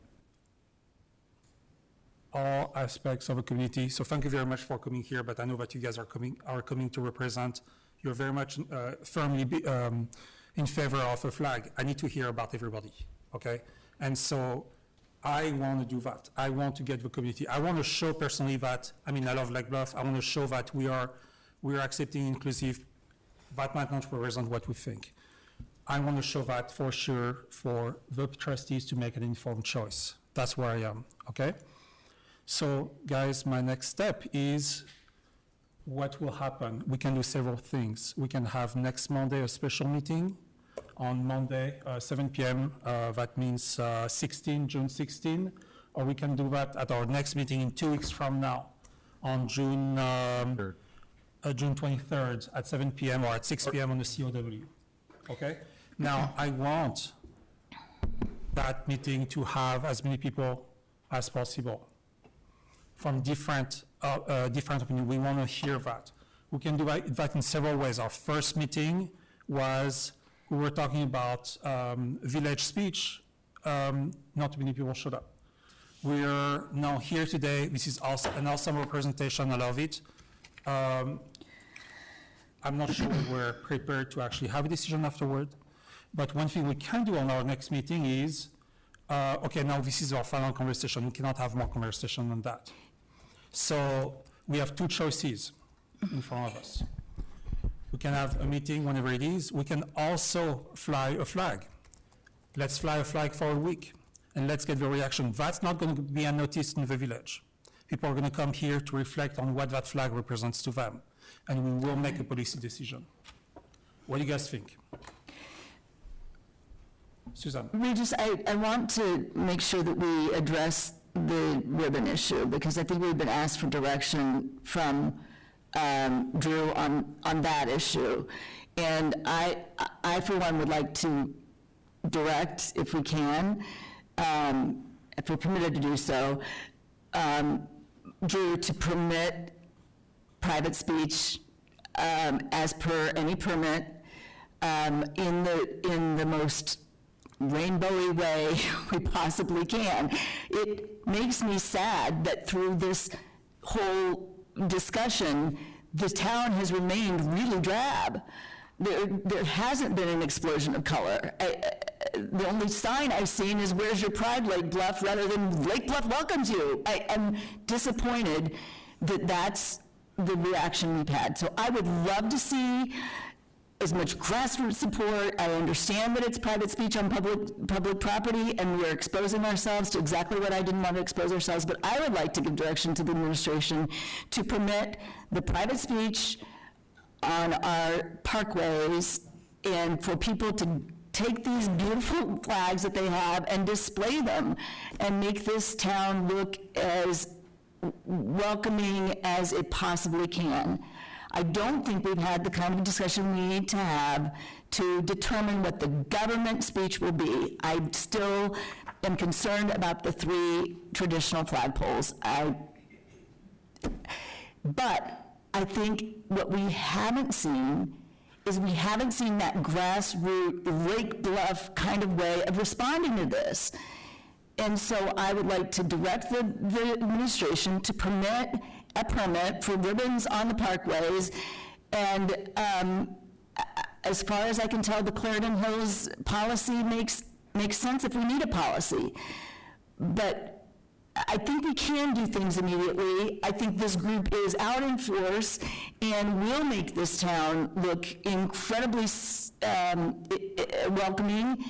aspects of a community. So thank you very much for coming here, but I know that you guys are coming to represent. You're very much firmly in favor of a flag. I need to hear about everybody, okay? And so I want to do that. I want to get the community. I want to show personally that, I mean, I love Lake Bluff. I want to show that we are accepting, inclusive. That might not represent what we think. I want to show that for sure for the trustees to make an informed choice. That's where I am, okay? So guys, my next step is what will happen. We can do several things. We can have next Monday a special meeting on Monday, 7 p.m., that means June 16, or we can do that at our next meeting in 2 weeks from now, on June 23rd at 7 p.m. or at 6 p.m. on the COW, okay? Now, I want that meeting to have as many people as possible from different opinions. We want to hear that. We can do that in several ways. Our first meeting was, we were talking about village speech. Not many people showed up. We're now here today. This is an awesome representation. I love it. I'm not sure we're prepared to actually have a decision afterward. But one thing we can do on our next meeting is, okay, now this is our final conversation. We cannot have more conversation than that. So we have two choices in front of us. We can have a meeting whenever it is. We can also fly a flag. Let's fly a flag for a week, and let's get the reaction. That's not going to be unnoticed in the village. People are going to come here to reflect on what that flag represents to them, and we will make a policy decision. What do you guys think? Suzanne? I want to make sure that we address the ribbon issue, because I think we've been asked for direction from Drew on that issue. And I for one would like to direct, if we can, if we're permitted to do so, Drew to permit private speech as per any permit in the most rainbowy way we possibly can. It makes me sad that through this whole discussion, the town has remained really drab. There hasn't been an explosion of color. The only sign I've seen is, "Where's your pride, Lake Bluff?" rather than "Lake Bluff welcomes you." I'm disappointed that that's the reaction we've had. So I would love to see as much grassroots support. I understand that it's private speech on public property, and we're exposing ourselves to exactly what I didn't want to expose ourselves, but I would like to give direction to the administration to permit the private speech on our parkways, and for people to take these beautiful flags that they have and display them and make this town look as welcoming as it possibly can. I don't think we've had the kind of discussion we need to have to determine what the government speech will be. I still am concerned about the 3 traditional flagpoles. But I think what we haven't seen is we haven't seen that grassroots, Lake Bluff kind of way of responding to this. And so I would like to direct the administration to permit a permit for ribbons on the parkways. And as far as I can tell, the Clarendon Hills policy makes sense if we need a policy. But I think we can do things immediately. I think this group is out in force and will make this town look incredibly welcoming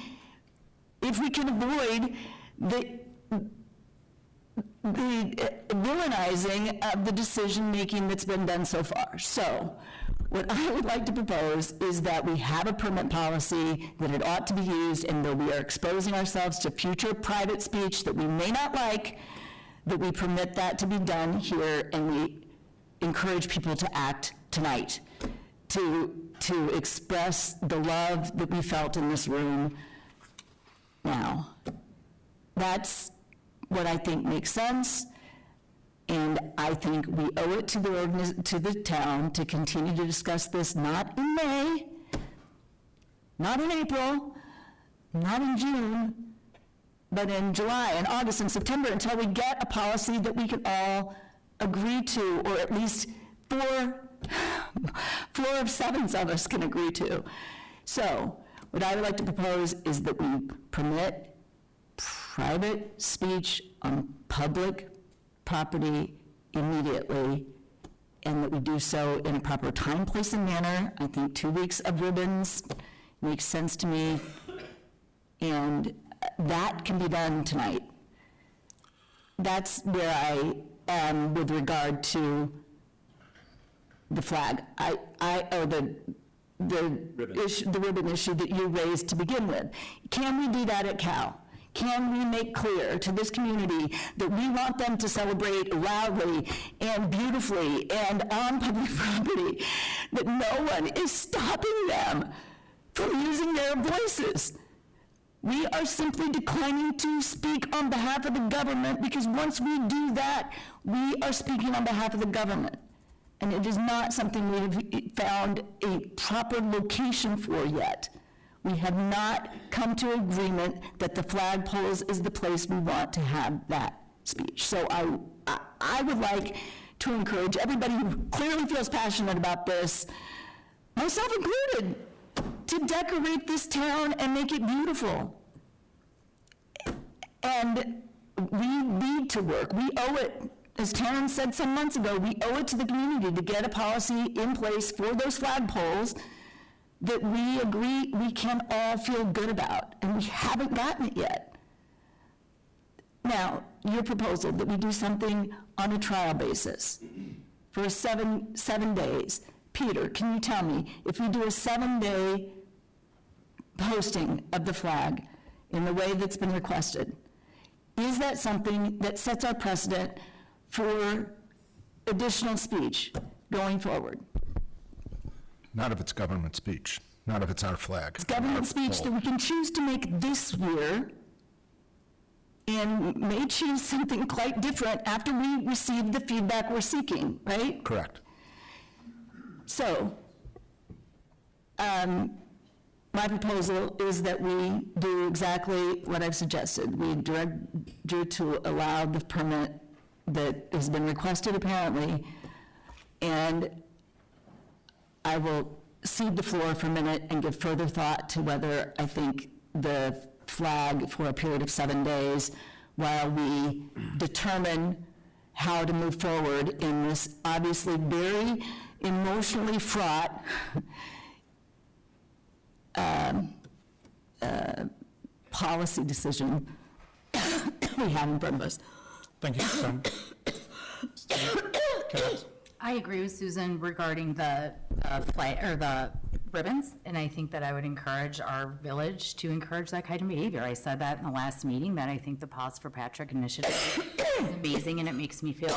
if we can avoid the villainizing of the decision-making that's been done so far. So what I would like to propose is that we have a permit policy, that it ought to be used, and though we are exposing ourselves to future private speech that we may not like, that we permit that to be done here, and we encourage people to act tonight, to express the love that we felt in this room now. That's what I think makes sense, and I think we owe it to the town to continue to discuss this, not in May, not in April, not in June, but in July and August and September, until we get a policy that we can all agree to, or at least 4 of 7 of us can agree to. So what I would like to propose is that we permit private speech on public property immediately, and that we do so in a proper time, place, and manner. I think 2 weeks of ribbons makes sense to me, and that can be done tonight. That's where I am with regard to the flag. The ribbon issue that you raised to begin with. Can we do that at Cal? Can we make clear to this community that we want them to celebrate loudly and beautifully and on public property, that no one is stopping them from using their voices? We are simply declining to speak on behalf of the government, because once we do that, we are speaking on behalf of the government. And it is not something we have found a proper location for yet. We have not come to agreement that the flagpoles is the place we want to have that speech. So I would like to encourage everybody who clearly feels passionate about this, myself included, to decorate this town and make it beautiful. And we need to work. We owe it, as Taryn said some months ago, we owe it to the community to get a policy in place for those flagpoles that we agree we can all feel good about, and we haven't gotten it yet. Now, your proposal that we do something on a trial basis for 7 days. Peter, can you tell me, if we do a 7-day posting of the flag in the way that's been requested, is that something that sets our precedent for additional speech going forward? Not if it's government speech, not if it's our flag. It's government speech that we can choose to make this year, and may choose something quite different after we receive the feedback we're seeking, right? Correct. So, my proposal is that we do exactly what I've suggested. We direct you to allow the permit that has been requested apparently, and I will cede the floor for a minute and give further thought to whether I think the flag for a period of 7 days, while we determine how to move forward in this obviously very emotionally fraught policy decision we have in front of us. Thank you, Susan. I agree with Susan regarding the flag or the ribbons, and I think that I would encourage our village to encourage that kind of behavior. I said that in the last meeting, that I think the Pause for Patrick initiative is amazing, and it makes me feel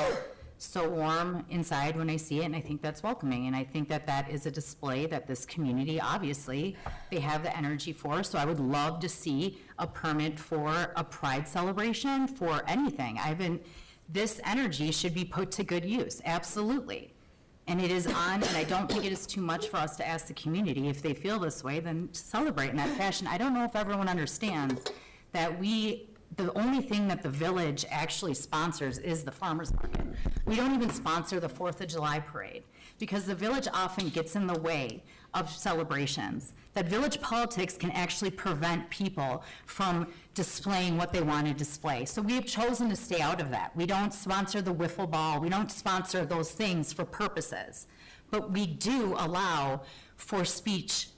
so warm inside when I see it, and I think that's welcoming. And I think that that is a display that this community, obviously, they have the energy for. So I would love to see a permit for a pride celebration for anything. This energy should be put to good use, absolutely. And it is on, and I don't think it is too much for us to ask the community if they feel this way, then to celebrate in that fashion. I don't know if everyone understands that the only thing that the village actually sponsors is the farmer's market. We don't even sponsor the 4th of July parade because the village often gets in the way of celebrations. That village politics can actually prevent people from displaying what they want to display. So we have chosen to stay out of that. We don't sponsor the wiffle ball. We don't sponsor those things for purposes. But we do allow for speech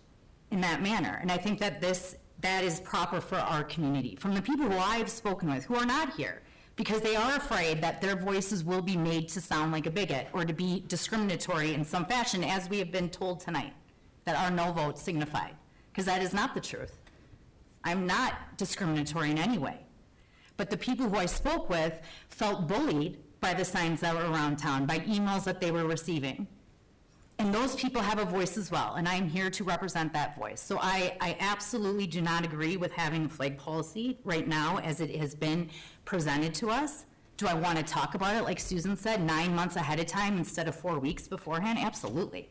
in that manner. And I think that that is proper for our community. From the people who I've spoken with who are not here, because they are afraid that their voices will be made to sound like a bigot or to be discriminatory in some fashion, as we have been told tonight, that our no vote signified, because that is not the truth. I'm not discriminatory in any way. But the people who I spoke with felt bullied by the signs that were around town, by emails that they were receiving. And those people have a voice as well, and I'm here to represent that voice. So I absolutely do not agree with having a flag policy right now as it has been presented to us. Do I want to talk about it, like Susan said, 9 months ahead of time instead of 4 weeks beforehand? Absolutely.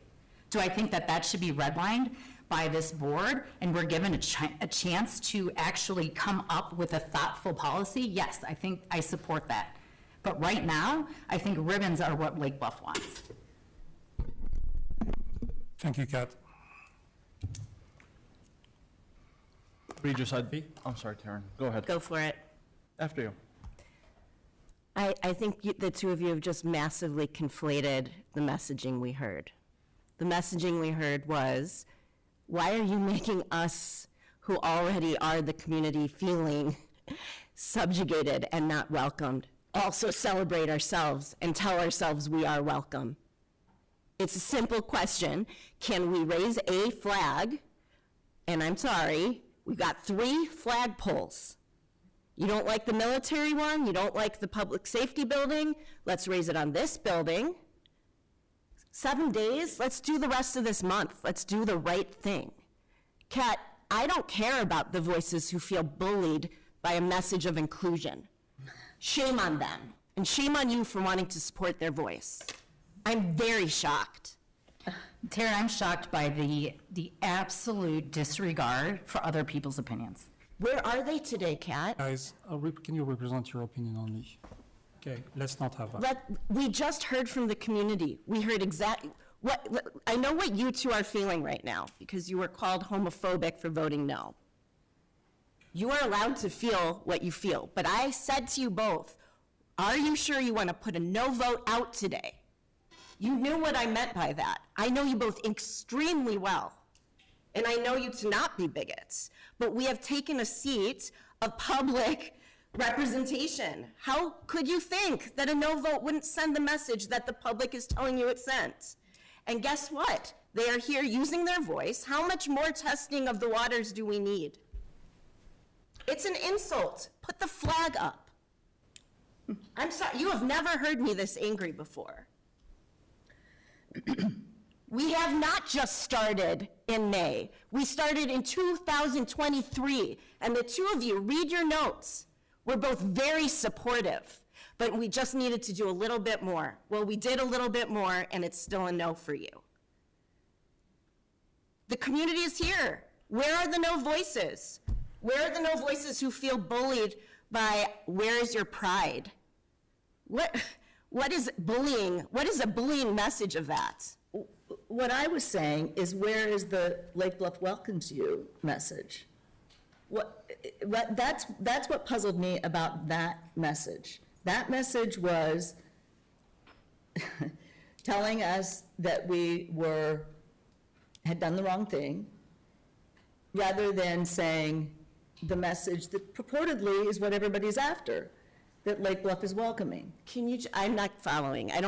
Do I think that that should be redlined by this board and we're given a chance to actually come up with a thoughtful policy? Yes, I think I support that. But right now, I think ribbons are what Lake Bluff wants. Thank you, Kat. Regis, I'm sorry, Taryn. Go ahead. Go for it. After you. I think the two of you have just massively conflated the messaging we heard. The messaging we heard was, why are you making us, who already are the community, feeling subjugated and not welcomed, also celebrate ourselves and tell ourselves we are welcome? It's a simple question. Can we raise a flag? And I'm sorry, we've got 3 flagpoles. You don't like the military one? You don't like the public safety building? Let's raise it on this building. 7 days? Let's do the rest of this month. Let's do the right thing. Kat, I don't care about the voices who feel bullied by a message of inclusion. Shame on them, and shame on you for wanting to support their voice. I'm very shocked. Taryn, I'm shocked by the absolute disregard for other people's opinions. Where are they today, Kat? Guys, can you represent your opinion only? Okay, let's not have that. We just heard from the community. We heard exactly I know what you two are feeling right now because you were called homophobic for voting no. You are allowed to feel what you feel, but I said to you both, are you sure you want to put a no vote out today? You knew what I meant by that. I know you both extremely well, and I know you to not be bigots, but we have taken a seat of public representation. How could you think that a no vote wouldn't send the message that the public is telling you it sent? And guess what? They are here using their voice. How much more testing of the waters do we need? It's an insult. Put the flag up. I'm sorry, you have never heard me this angry before. We have not just started in May. We started in 2023, and the two of you, read your notes. We're both very supportive, but we just needed to do a little bit more. Well, we did a little bit more, and it's still a no for you. The community is here. Where are the no voices? Where are the no voices who feel bullied by, where is your pride? What is bullying? What is a bullying message of that? What I was saying is, where is the Lake Bluff welcomes you message? That's what puzzled me about that message. That message was telling us that we had done the wrong thing, rather than saying the message that purportedly is what everybody's after, that Lake Bluff is welcoming. I'm not following. I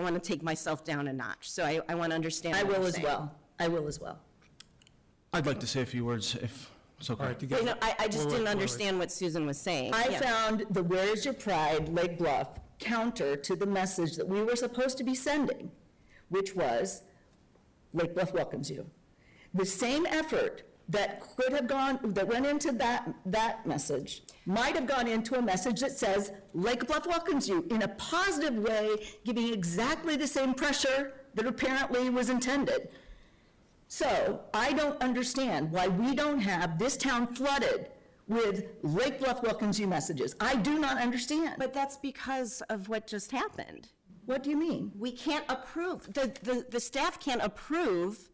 want to take myself down a notch, so I want to understand I what will you're as saying. well. I will as well. I'd like to say a few words, if it's okay. All right, you Wait, guys- no, I just wait, didn't wait. understand what Susan was saying. I Yeah. found the Where's Your Pride, Lake Bluff counter to the message that we were supposed to be sending, which was, Lake Bluff welcomes you. The same effort that could have gone, that went into that message, might have gone into a message that says, Lake Bluff welcomes you, in a positive way, giving exactly the same pressure that apparently was intended. So I don't understand why we don't have this town flooded with Lake Bluff welcomes you messages. I do not understand. But that's because of what just happened. What do you mean? We can't approve, the staff can't approve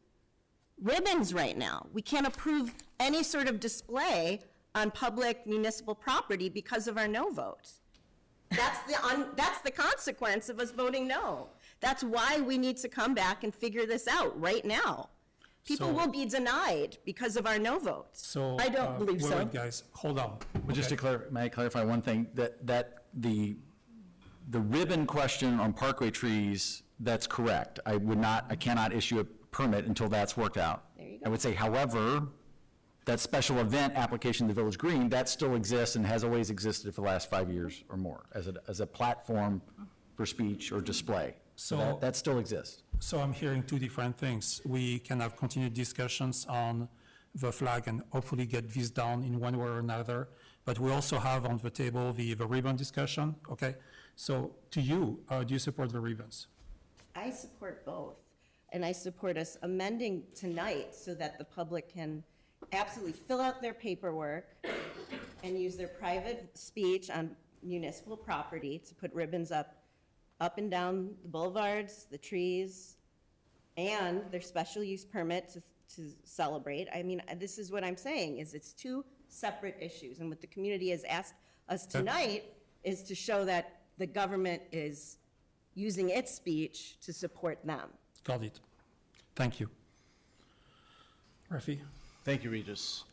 ribbons right now. We can't approve any sort of display on public municipal property because of our no vote. That's the consequence of us voting no. That's why we need to come back and figure this out right now. People So- will be denied because of our no votes. So. I don't believe wait, so. Wait, guys, hold on. But just to may I clarify one thing, that the ribbon question on Parkway trees, that's correct. I cannot issue a permit until that's worked out. There you go. I would say, however, that special event application to Village Green, that still exists and has always existed for the last 5 years or more as a platform for speech or display. So- that still exists. So I'm hearing two different things. We can have continued discussions on the flag and hopefully get this done in one way or another. But we also have on the table the ribbon discussion, okay? So to you, do you support the ribbons? I support both, and I support us amending tonight so that the public can absolutely fill out their paperwork and use their private speech on municipal property to put ribbons up and down the boulevards, the trees, and their special use permit to celebrate. I mean, this is what I'm saying, is it's two separate issues, and what the community has asked us tonight is to show that the government is using its speech to support them. Got it. Thank you. Rafi? Thank you, Regis.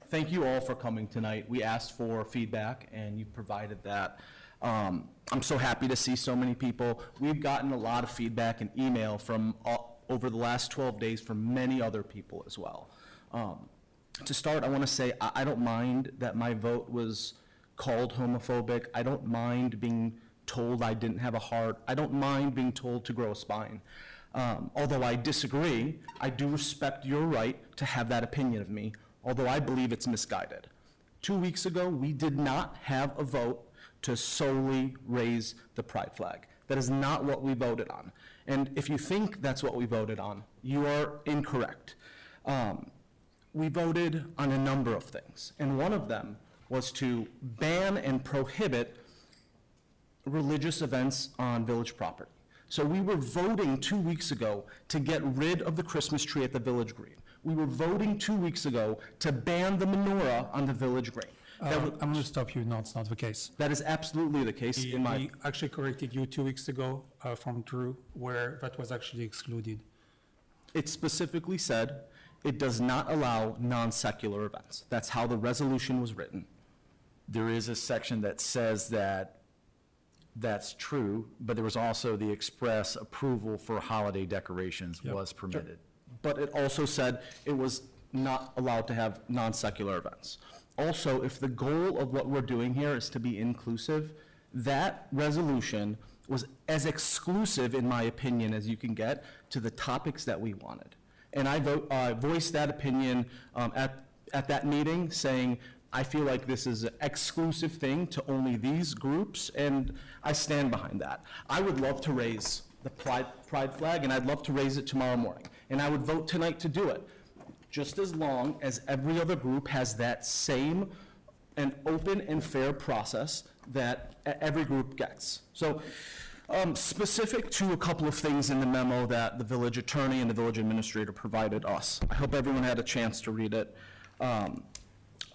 Thank you all for coming tonight. We asked for feedback, and you provided that. I'm so happy to see so many people. We've gotten a lot of feedback and email from over the last 12 days from many other people as well. To start, I want to say I don't mind that my vote was called homophobic. I don't mind being told I didn't have a heart. I don't mind being told to grow a spine. Although I disagree, I do respect your right to have that opinion of me, although I believe it's misguided. 2 weeks ago, we did not have a vote to solely raise the pride flag. That is not what we voted on. And if you think that's what we voted on, you are incorrect. We voted on a number of things, and one of them was to ban and prohibit religious events on village property. So we were voting 2 weeks ago to get rid of the Christmas tree at the Village Green. We were voting 2 weeks ago to ban the menorah on the Village Green. I'm going to stop you. No, it's not the case. That is absolutely the case in my... We actually corrected you 2 weeks ago from Drew, where that was actually excluded. It specifically said it does not allow non-secular events. That's how the resolution was written. There is a section that says that that's true, but there was also the express approval for holiday decorations was permitted. But it also said it was not allowed to have non-secular events. Also, if the goal of what we're doing here is to be inclusive, that resolution was as exclusive, in my opinion, as you can get to the topics that we wanted. And I voiced that opinion at that meeting, saying, I feel like this is an exclusive thing to only these groups, and I stand behind that. I would love to raise the pride flag, and I'd love to raise it tomorrow morning. And I would vote tonight to do it, just as long as every other group has that same and open and fair process that every group gets. So specific to a couple of things in the memo that the village attorney and the village administrator provided us. I hope everyone had a chance to read it.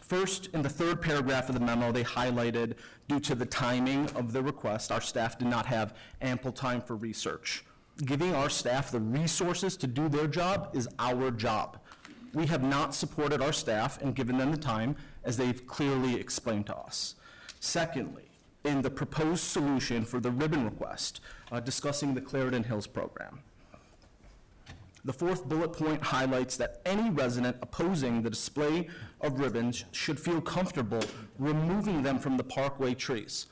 First, in the third paragraph of the memo, they highlighted, due to the timing of the request, our staff did not have ample time for research. Giving our staff the resources to do their job is our job. We have not supported our staff and given them the time, as they've clearly explained to us. Secondly, in the proposed solution for the ribbon request, discussing the Clarendon Hills program. The fourth bullet point highlights that any resident opposing the display of ribbons should feel comfortable removing them from the parkway trees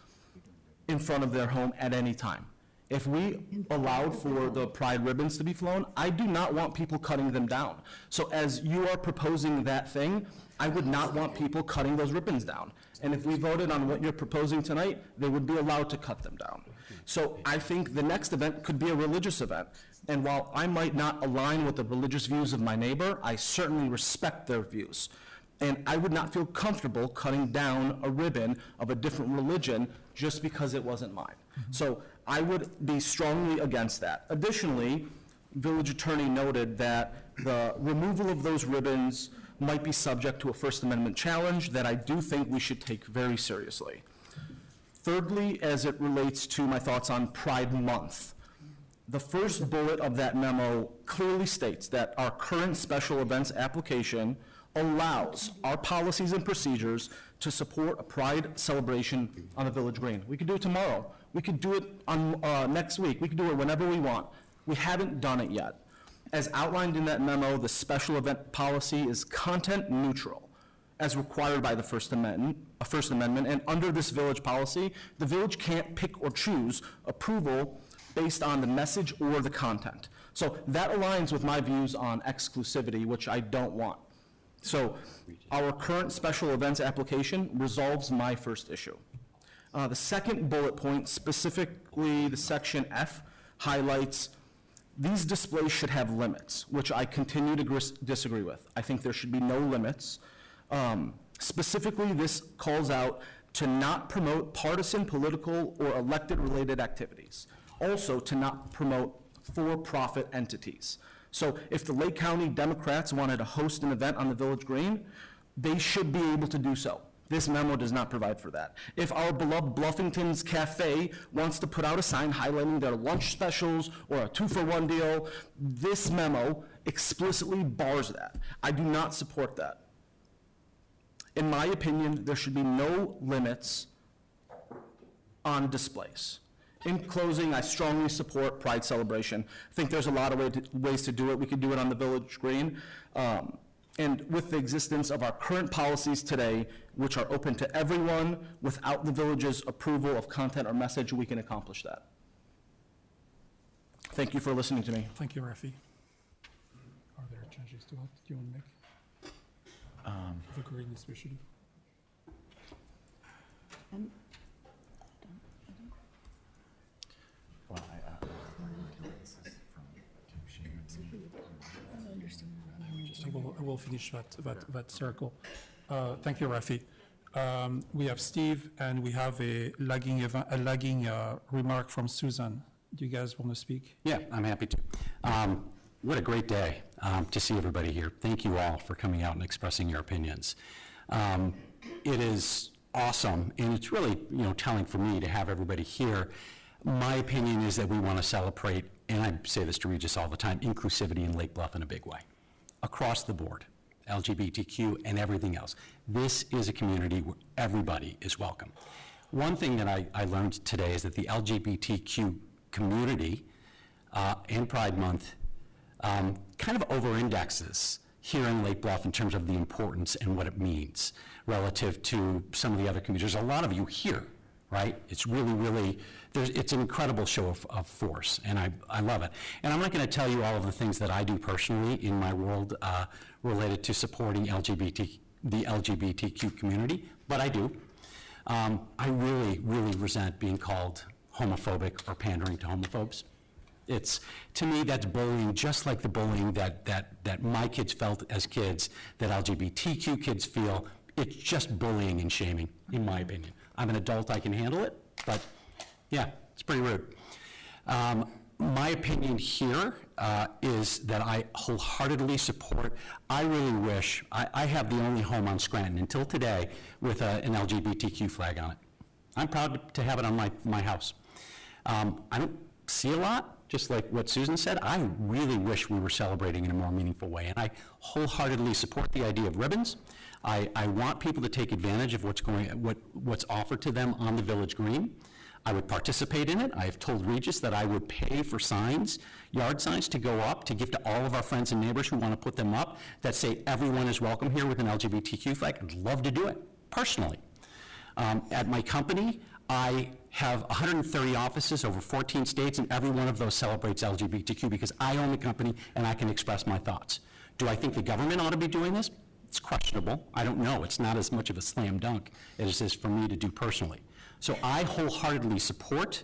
in front of their home at any time. If we allowed for the pride ribbons to be flown, I do not want people cutting them down. So as you are proposing that thing, I would not want people cutting those ribbons down. And if we voted on what you're proposing tonight, they would be allowed to cut them down. So I think the next event could be a religious event. And while I might not align with the religious views of my neighbor, I certainly respect their views. And I would not feel comfortable cutting down a ribbon of a different religion just because it wasn't mine. So I would be strongly against that. Additionally, village attorney noted that the removal of those ribbons might be subject to a First Amendment challenge that I do think we should take very seriously. Thirdly, as it relates to my thoughts on Pride Month, the first bullet of that memo clearly states that our current special events application allows our policies and procedures to support a pride celebration on the Village Green. We could do it tomorrow. We could do it on next week. We could do it whenever we want. We haven't done it yet. As outlined in that memo, the special event policy is content neutral, as required by the First Amendment, and under this village policy, the village can't pick or choose approval based on the message or the content. So that aligns with my views on exclusivity, which I don't want. So our current special events application resolves my first issue. The second bullet point, specifically the section F, highlights these displays should have limits, which I continue to disagree with. I think there should be no limits. Specifically, this calls out to not promote partisan, political, or elected-related activities. Also, to not promote for-profit entities. So if the Lake County Democrats wanted to host an event on the Village Green, they should be able to do so. This memo does not provide for that. If our beloved Bluffington's Cafe wants to put out a sign highlighting their lunch specials or a 2-for-1 deal, this memo explicitly bars that. I do not support that. In my opinion, there should be no limits on displays. In closing, I strongly support Pride celebration. I think there's a lot of ways to do it. We could do it on the Village Green. And with the existence of our current policies today, which are open to everyone, without the village's approval of content or message, we can accomplish that. Thank you for listening to me. Thank you, Rafi. Are there changes to what you want to make? The green especially. Well, I will finish that circle. Thank you, Rafi. We have Steve, and we have a lagging remark from Susan. Do you guys want to speak? Yeah, I'm happy to. What a great day to see everybody here. Thank you all for coming out and expressing your opinions. It is awesome, and it's really telling for me to have everybody here. My opinion is that we want to celebrate, and I say this to Regis all the time, inclusivity in Lake Bluff in a big way, across the board, LGBTQ and everything else. This is a community where everybody is welcome. One thing that I learned today is that the LGBTQ community and Pride Month kind of over-indexes here in Lake Bluff in terms of the importance and what it means relative to some of the other communities. There's a lot of you here, right? It's really, it's an incredible show of force, and I love it. And I'm not going to tell you all of the things that I do personally in my world related to supporting the LGBTQ community, but I do. I really resent being called homophobic or pandering to homophobes. To me, that's bullying, just like the bullying that my kids felt as kids, that LGBTQ kids feel. It's just bullying and shaming, in my opinion. I'm an adult, I can handle it, but yeah, it's pretty rude. My opinion here is that I wholeheartely support. I really wish, I have the only home on Scranton until today with an LGBTQ flag on it. I'm proud to have it on my house. I don't see a lot, just like what Susan said. I really wish we were celebrating in a more meaningful way, and I wholeheartedly support the idea of ribbons. I want people to take advantage of what's offered to them on the Village Green. I would participate in it. I have told Regis that I would pay for signs, yard signs, to go up, to give to all of our friends and neighbors who want to put them up, that say everyone is welcome here with an LGBTQ flag. I'd love to do it, personally. At my company, I have 130 offices over 14 states, and every one of those celebrates LGBTQ because I own the company and I can express my thoughts. Do I think the government ought to be doing this? It's questionable. I don't know. It's not as much of a slam dunk as it is for me to do personally. So I wholeheartedly support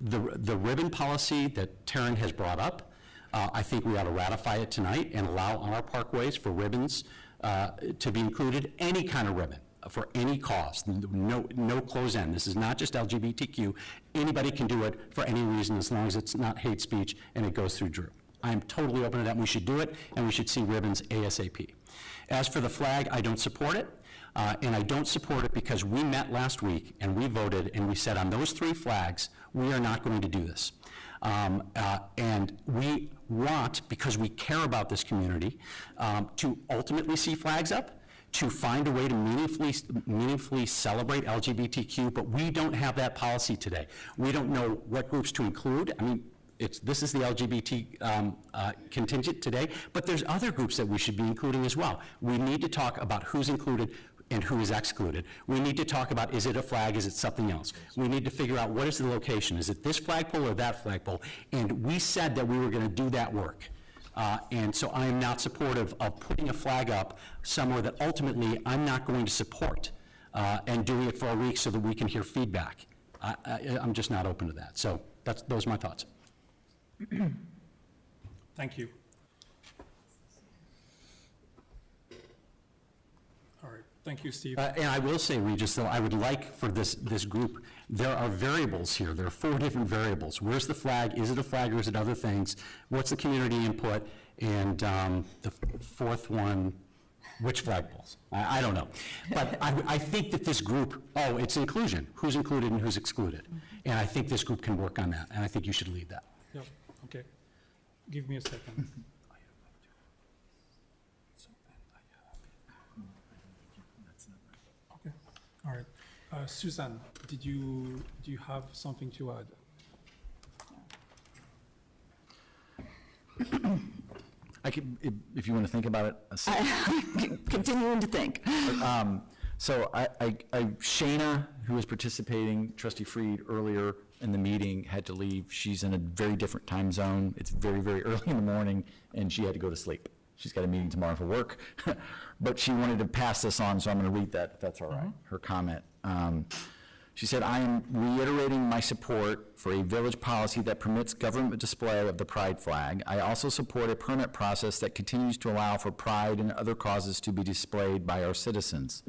the ribbon policy that Taryn has brought up. I think we ought to ratify it tonight and allow on our parkways for ribbons to be included, any kind of ribbon, for any cause, no close end. This is not just LGBTQ. Anybody can do it for any reason as long as it's not hate speech and it goes through Drew. I am totally open to that, and we should do it, and we should see ribbons ASAP. As for the flag, I don't support it, and I don't support it because we met last week and we voted and we said on those 3 flags, we are not going to do this. And we want, because we care about this community, to ultimately see flags up, to find a way to meaningfully celebrate LGBTQ, but we don't have that policy today. We don't know what groups to include. I mean, this is the LGBT contingent today, but there's other groups that we should be including as well. We need to talk about who's included and who is excluded. We need to talk about, is it a flag, is it something else? We need to figure out what is the location. Is it this flagpole or that flagpole? And we said that we were going to do that work. And so I am not supportive of putting a flag up somewhere that ultimately I'm not going to support and doing it for a week so that we can hear feedback. I'm just not open to that. So those are my thoughts. Thank you. All right, thank you, Steve. And I will say, Regis, though, I would like for this group, there are variables here. There are 4 different variables. Where's the flag? Is it a flag or is it other things? What's the community input? And the 4th one, which flagpoles? I don't know. But I think that this group, it's inclusion. Who's included and who's excluded? And I think this group can work on that, and I think you should lead that. Yep, okay. Give me a second. Okay, all right. Suzanne, do you have something to add? I could, if you want to think about it. Continuing to think. So Shayna, who was participating, Trustee Freed, earlier in the meeting, had to leave. She's in a very different time zone. It's very, very early in the morning, and she had to go to sleep. She's got a meeting tomorrow for work. But she wanted to pass this on, so I'm going to read that, if that's all right, her comment. She said, I am reiterating my support for a village policy that permits government display of the pride flag. I also support a permit process that continues to allow for pride and other causes to be displayed by our citizens.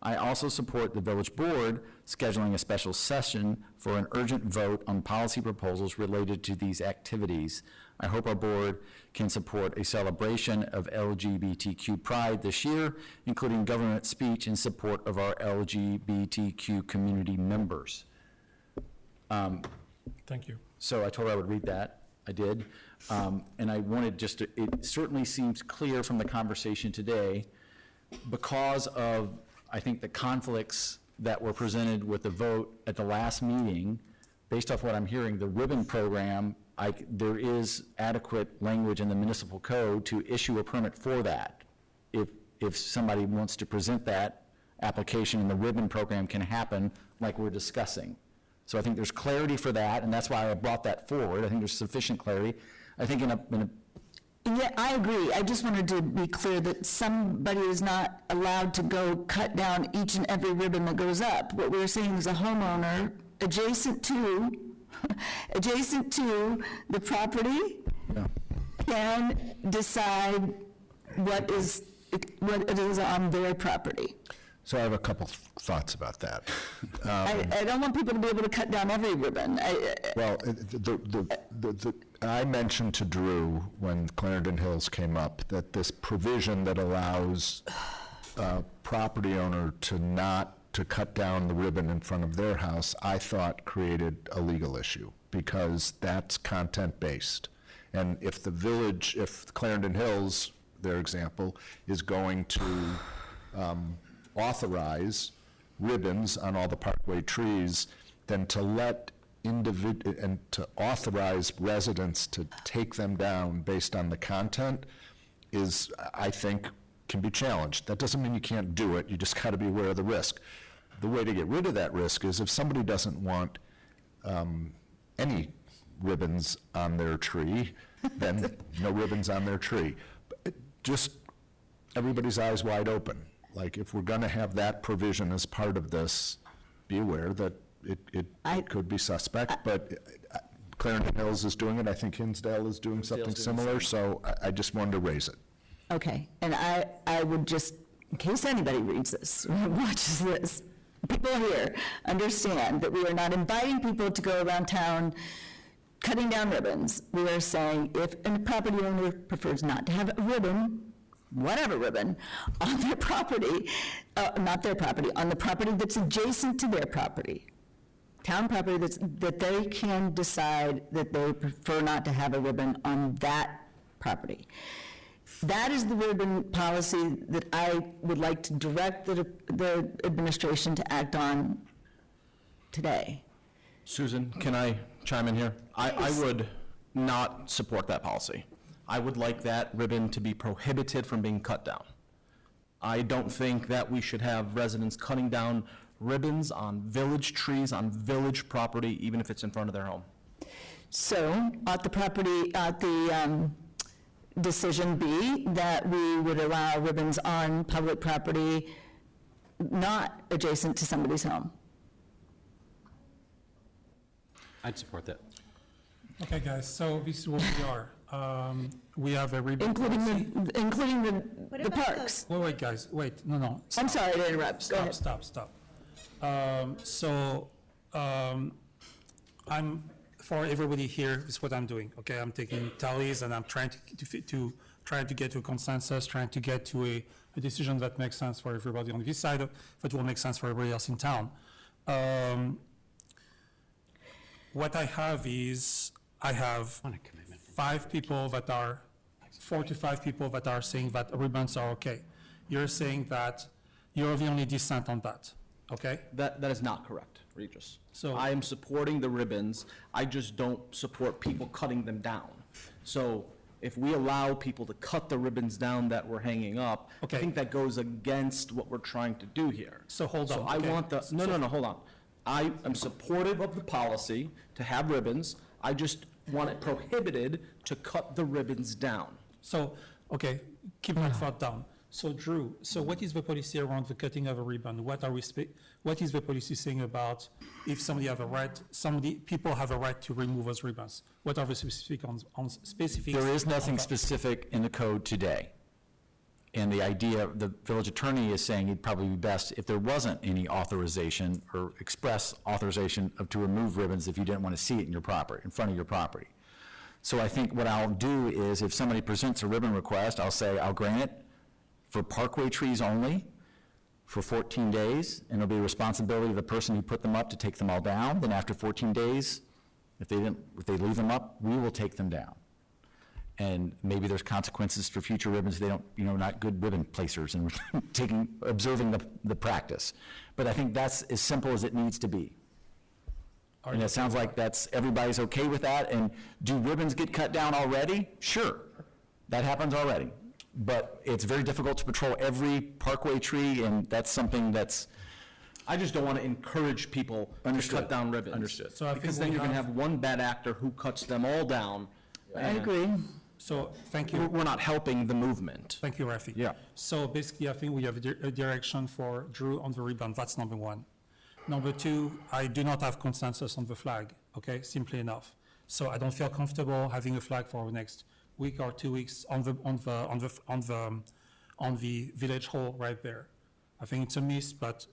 I also support the village board scheduling a special session for an urgent vote on policy proposals related to these activities. I hope our board can support a celebration of LGBTQ pride this year, including government speech in support of our LGBTQ community members. Thank you. So I told her I would read that. I did. And I wanted just to, it certainly seems clear from the conversation today, because of, I think, the conflicts that were presented with the vote at the last meeting, based off what I'm hearing, the ribbon program, there is adequate language in the municipal code to issue a permit for that. If somebody wants to present that application, and the ribbon program can happen like we're discussing. So I think there's clarity for that, and that's why I brought that forward. I think there's sufficient clarity. I think Yeah, I agree. I just wanted to be clear that somebody is not allowed to go cut down each and every ribbon that goes up. What we're saying is a homeowner adjacent to the property can decide what it is on their property. So I have a couple thoughts about that. I don't want people to be able to cut down every ribbon. Well, I mentioned to Drew when Clarendon Hills came up that this provision that allows a property owner to cut down the ribbon in front of their house, I thought created a legal issue, because that's content-based. And if Clarendon Hills, their example, is going to authorize ribbons on all the parkway trees, then to let and to authorize residents to take them down based on the content is, I think, can be challenged. That doesn't mean you can't do it, you just gotta be aware of the risk. The way to get rid of that risk is if somebody doesn't want any ribbons on their tree, then no ribbons on their tree. Just everybody's eyes wide open. Like, if we're gonna have that provision as part of this, be aware that it could be suspect, but Clarendon Hills is doing it, I think Hinsdale is doing something similar, so I just wanted to raise it. Okay, and I would just, in case anybody reads this, or watches this, people here understand that we are not inviting people to go around town cutting down ribbons. We are saying if a property owner prefers not to have a ribbon, whatever ribbon, on their property, not their property, on the property that's adjacent to their property, town property that they can decide that they prefer not to have a ribbon on that property. That is the ribbon policy that I would like to direct the administration to act on today. Susan, can I chime in here? I would not support that policy. I would like that ribbon to be prohibited from being cut down. I don't think that we should have residents cutting down ribbons on village trees, on village property, even if it's in front of their home. So, at the decision B, that we would allow ribbons on public property not adjacent to somebody's home. I'd support that. Okay, guys, so this is what we are. We have a ribbon Including policy. including the parks. Wait, guys, wait, no. I'm sorry to interrupt, go ahead. Stop. I'm, for everybody here, this is what I'm doing, okay? I'm taking tallies and I'm trying to get to a consensus, trying to get to a decision that makes sense for everybody on this side, that will make sense for everybody else in town. What I have is, I have 4 to 5 people that are saying that ribbons are okay. You're saying that you're the only dissent on that, okay? That is not correct, Regis. So- I am supporting the ribbons, I just don't support people cutting them down. So if we allow people to cut the ribbons down that we're hanging up, I Okay. think that goes against what we're trying to do here. So hold on, So I okay. want the, no, hold on. I am supportive of the policy to have ribbons, I just want it prohibited to cut the ribbons down. So, okay, keep that thought down. So Drew, so what is the policy around the cutting of a ribbon? What is the policy saying about if people have a right to remove those ribbons? What are the specific on specifics? There is nothing on that? specific in the code today. And the idea, the village attorney is saying it'd probably be best if there wasn't any authorization or express authorization to remove ribbons if you didn't want to see it in your property, in front of your property. So I think what I'll do is if somebody presents a ribbon request, I'll say I'll grant it for parkway trees only for 14 days, and it'll be a responsibility of the person who put them up to take them all down. Then after 14 days, if they leave them up, we will take them down. And maybe there's consequences for future ribbons. They don't, not good ribbon placers, and we're observing the practice. But I think that's as simple as it needs to be. And it sounds like everybody's okay with that. And do ribbons get cut down already? Sure, that happens already. But it's very difficult to patrol every parkway tree, and that's something that's. I just don't want to encourage people to cut down ribbons. Understood. So I Because think then we you're going to have one bad actor who cuts them all down. I agree. So, thank you. We're not helping the movement. Thank you, Rafi. Yeah. So basically, I think we have a direction for Drew on the ribbon. That's number one. Number two, I do not have consensus on the flag, okay, simply enough. So I don't feel comfortable having a flag for the next week or 2 weeks on the village hall right there. I think it's a miss, but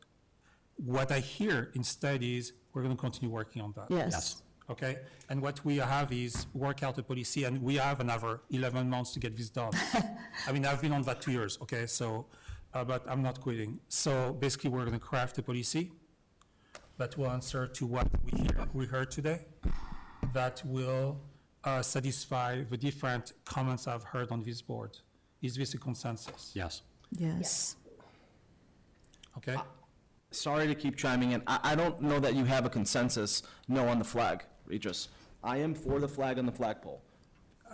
what I hear instead is we're going to continue working on that. Yes. Okay, and what we have is work out a policy, and we have another 11 months to get this done. I mean, I've been on that 2 years, okay, so, but I'm not quitting. So basically, we're gonna craft a policy that will answer to what we heard today, that will satisfy the different comments I've heard on this board. Is this a consensus? Yes. Yes. Okay? Sorry to keep chiming in. I don't know that you have a consensus no on the flag, Regis. I am for the flag on the flagpole.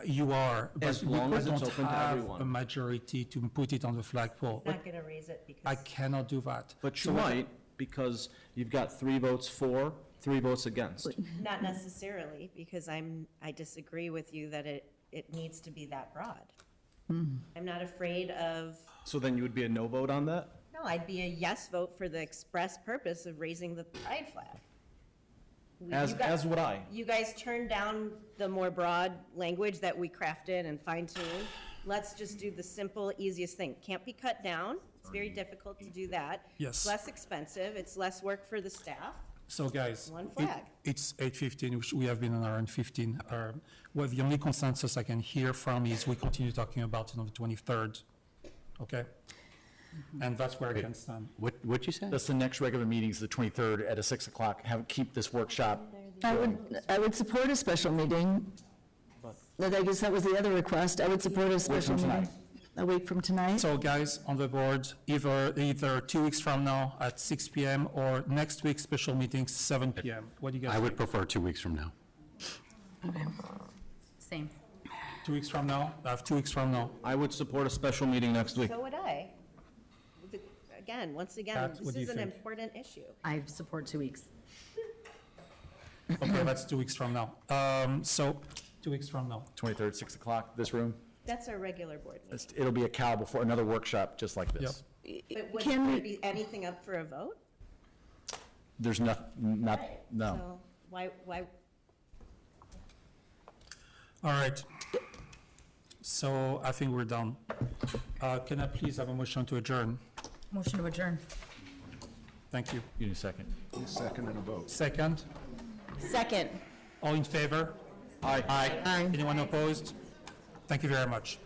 You are, but As we long as it's don't open to have everyone. a majority to put it on the flagpole. Not going to raise it because. I cannot do that. But So you what- might, because you've got 3 votes for, 3 votes against. Not necessarily, because I disagree with you that it needs to be that broad. I'm not afraid of, So then you would be a no vote on that? no, I'd be a yes vote for the express purpose of raising the pride flag. As would I. You guys turned down the more broad language that we crafted and fine-tuned. Let's just do the simple, easiest thing. Can't be cut down. It's very difficult to do that. Yes. It's less expensive. It's less work for the staff. So guys, One flag. it's 8:15, which we have been on around 15. Well, the only consensus I can hear from is we continue talking about it on the 23rd, okay? And that's where I can stand. What'd you say? That's the next regular meeting's the 23rd at 6 o'clock. Keep this workshop. I would support a special meeting. But I guess that was the other request. I would support a special meeting. A week from tonight. So guys, on the board, either 2 weeks from now at 6 PM or next week's special meeting, 7 PM. What do you guys I think? would prefer 2 weeks from now. Same. 2 weeks from now? I have 2 weeks from now. I would support a special meeting next week. So would I. Again, once again, Pat, what this do you is an think? important issue. I support 2 weeks. Okay, that's 2 weeks from now. So, 2 weeks from now. 23rd, 6 o'clock, this room. That's our regular board meeting. It'll be a cow before another workshop just like this. But would Can there we- be anything up for a vote? There's no. So why, All right. So I think we're done. Can I please have a motion to adjourn? Motion to adjourn. Thank you. You need a second. Second and a vote. Second? Second. All in favor? Aye. Anyone opposed? Thank you very much.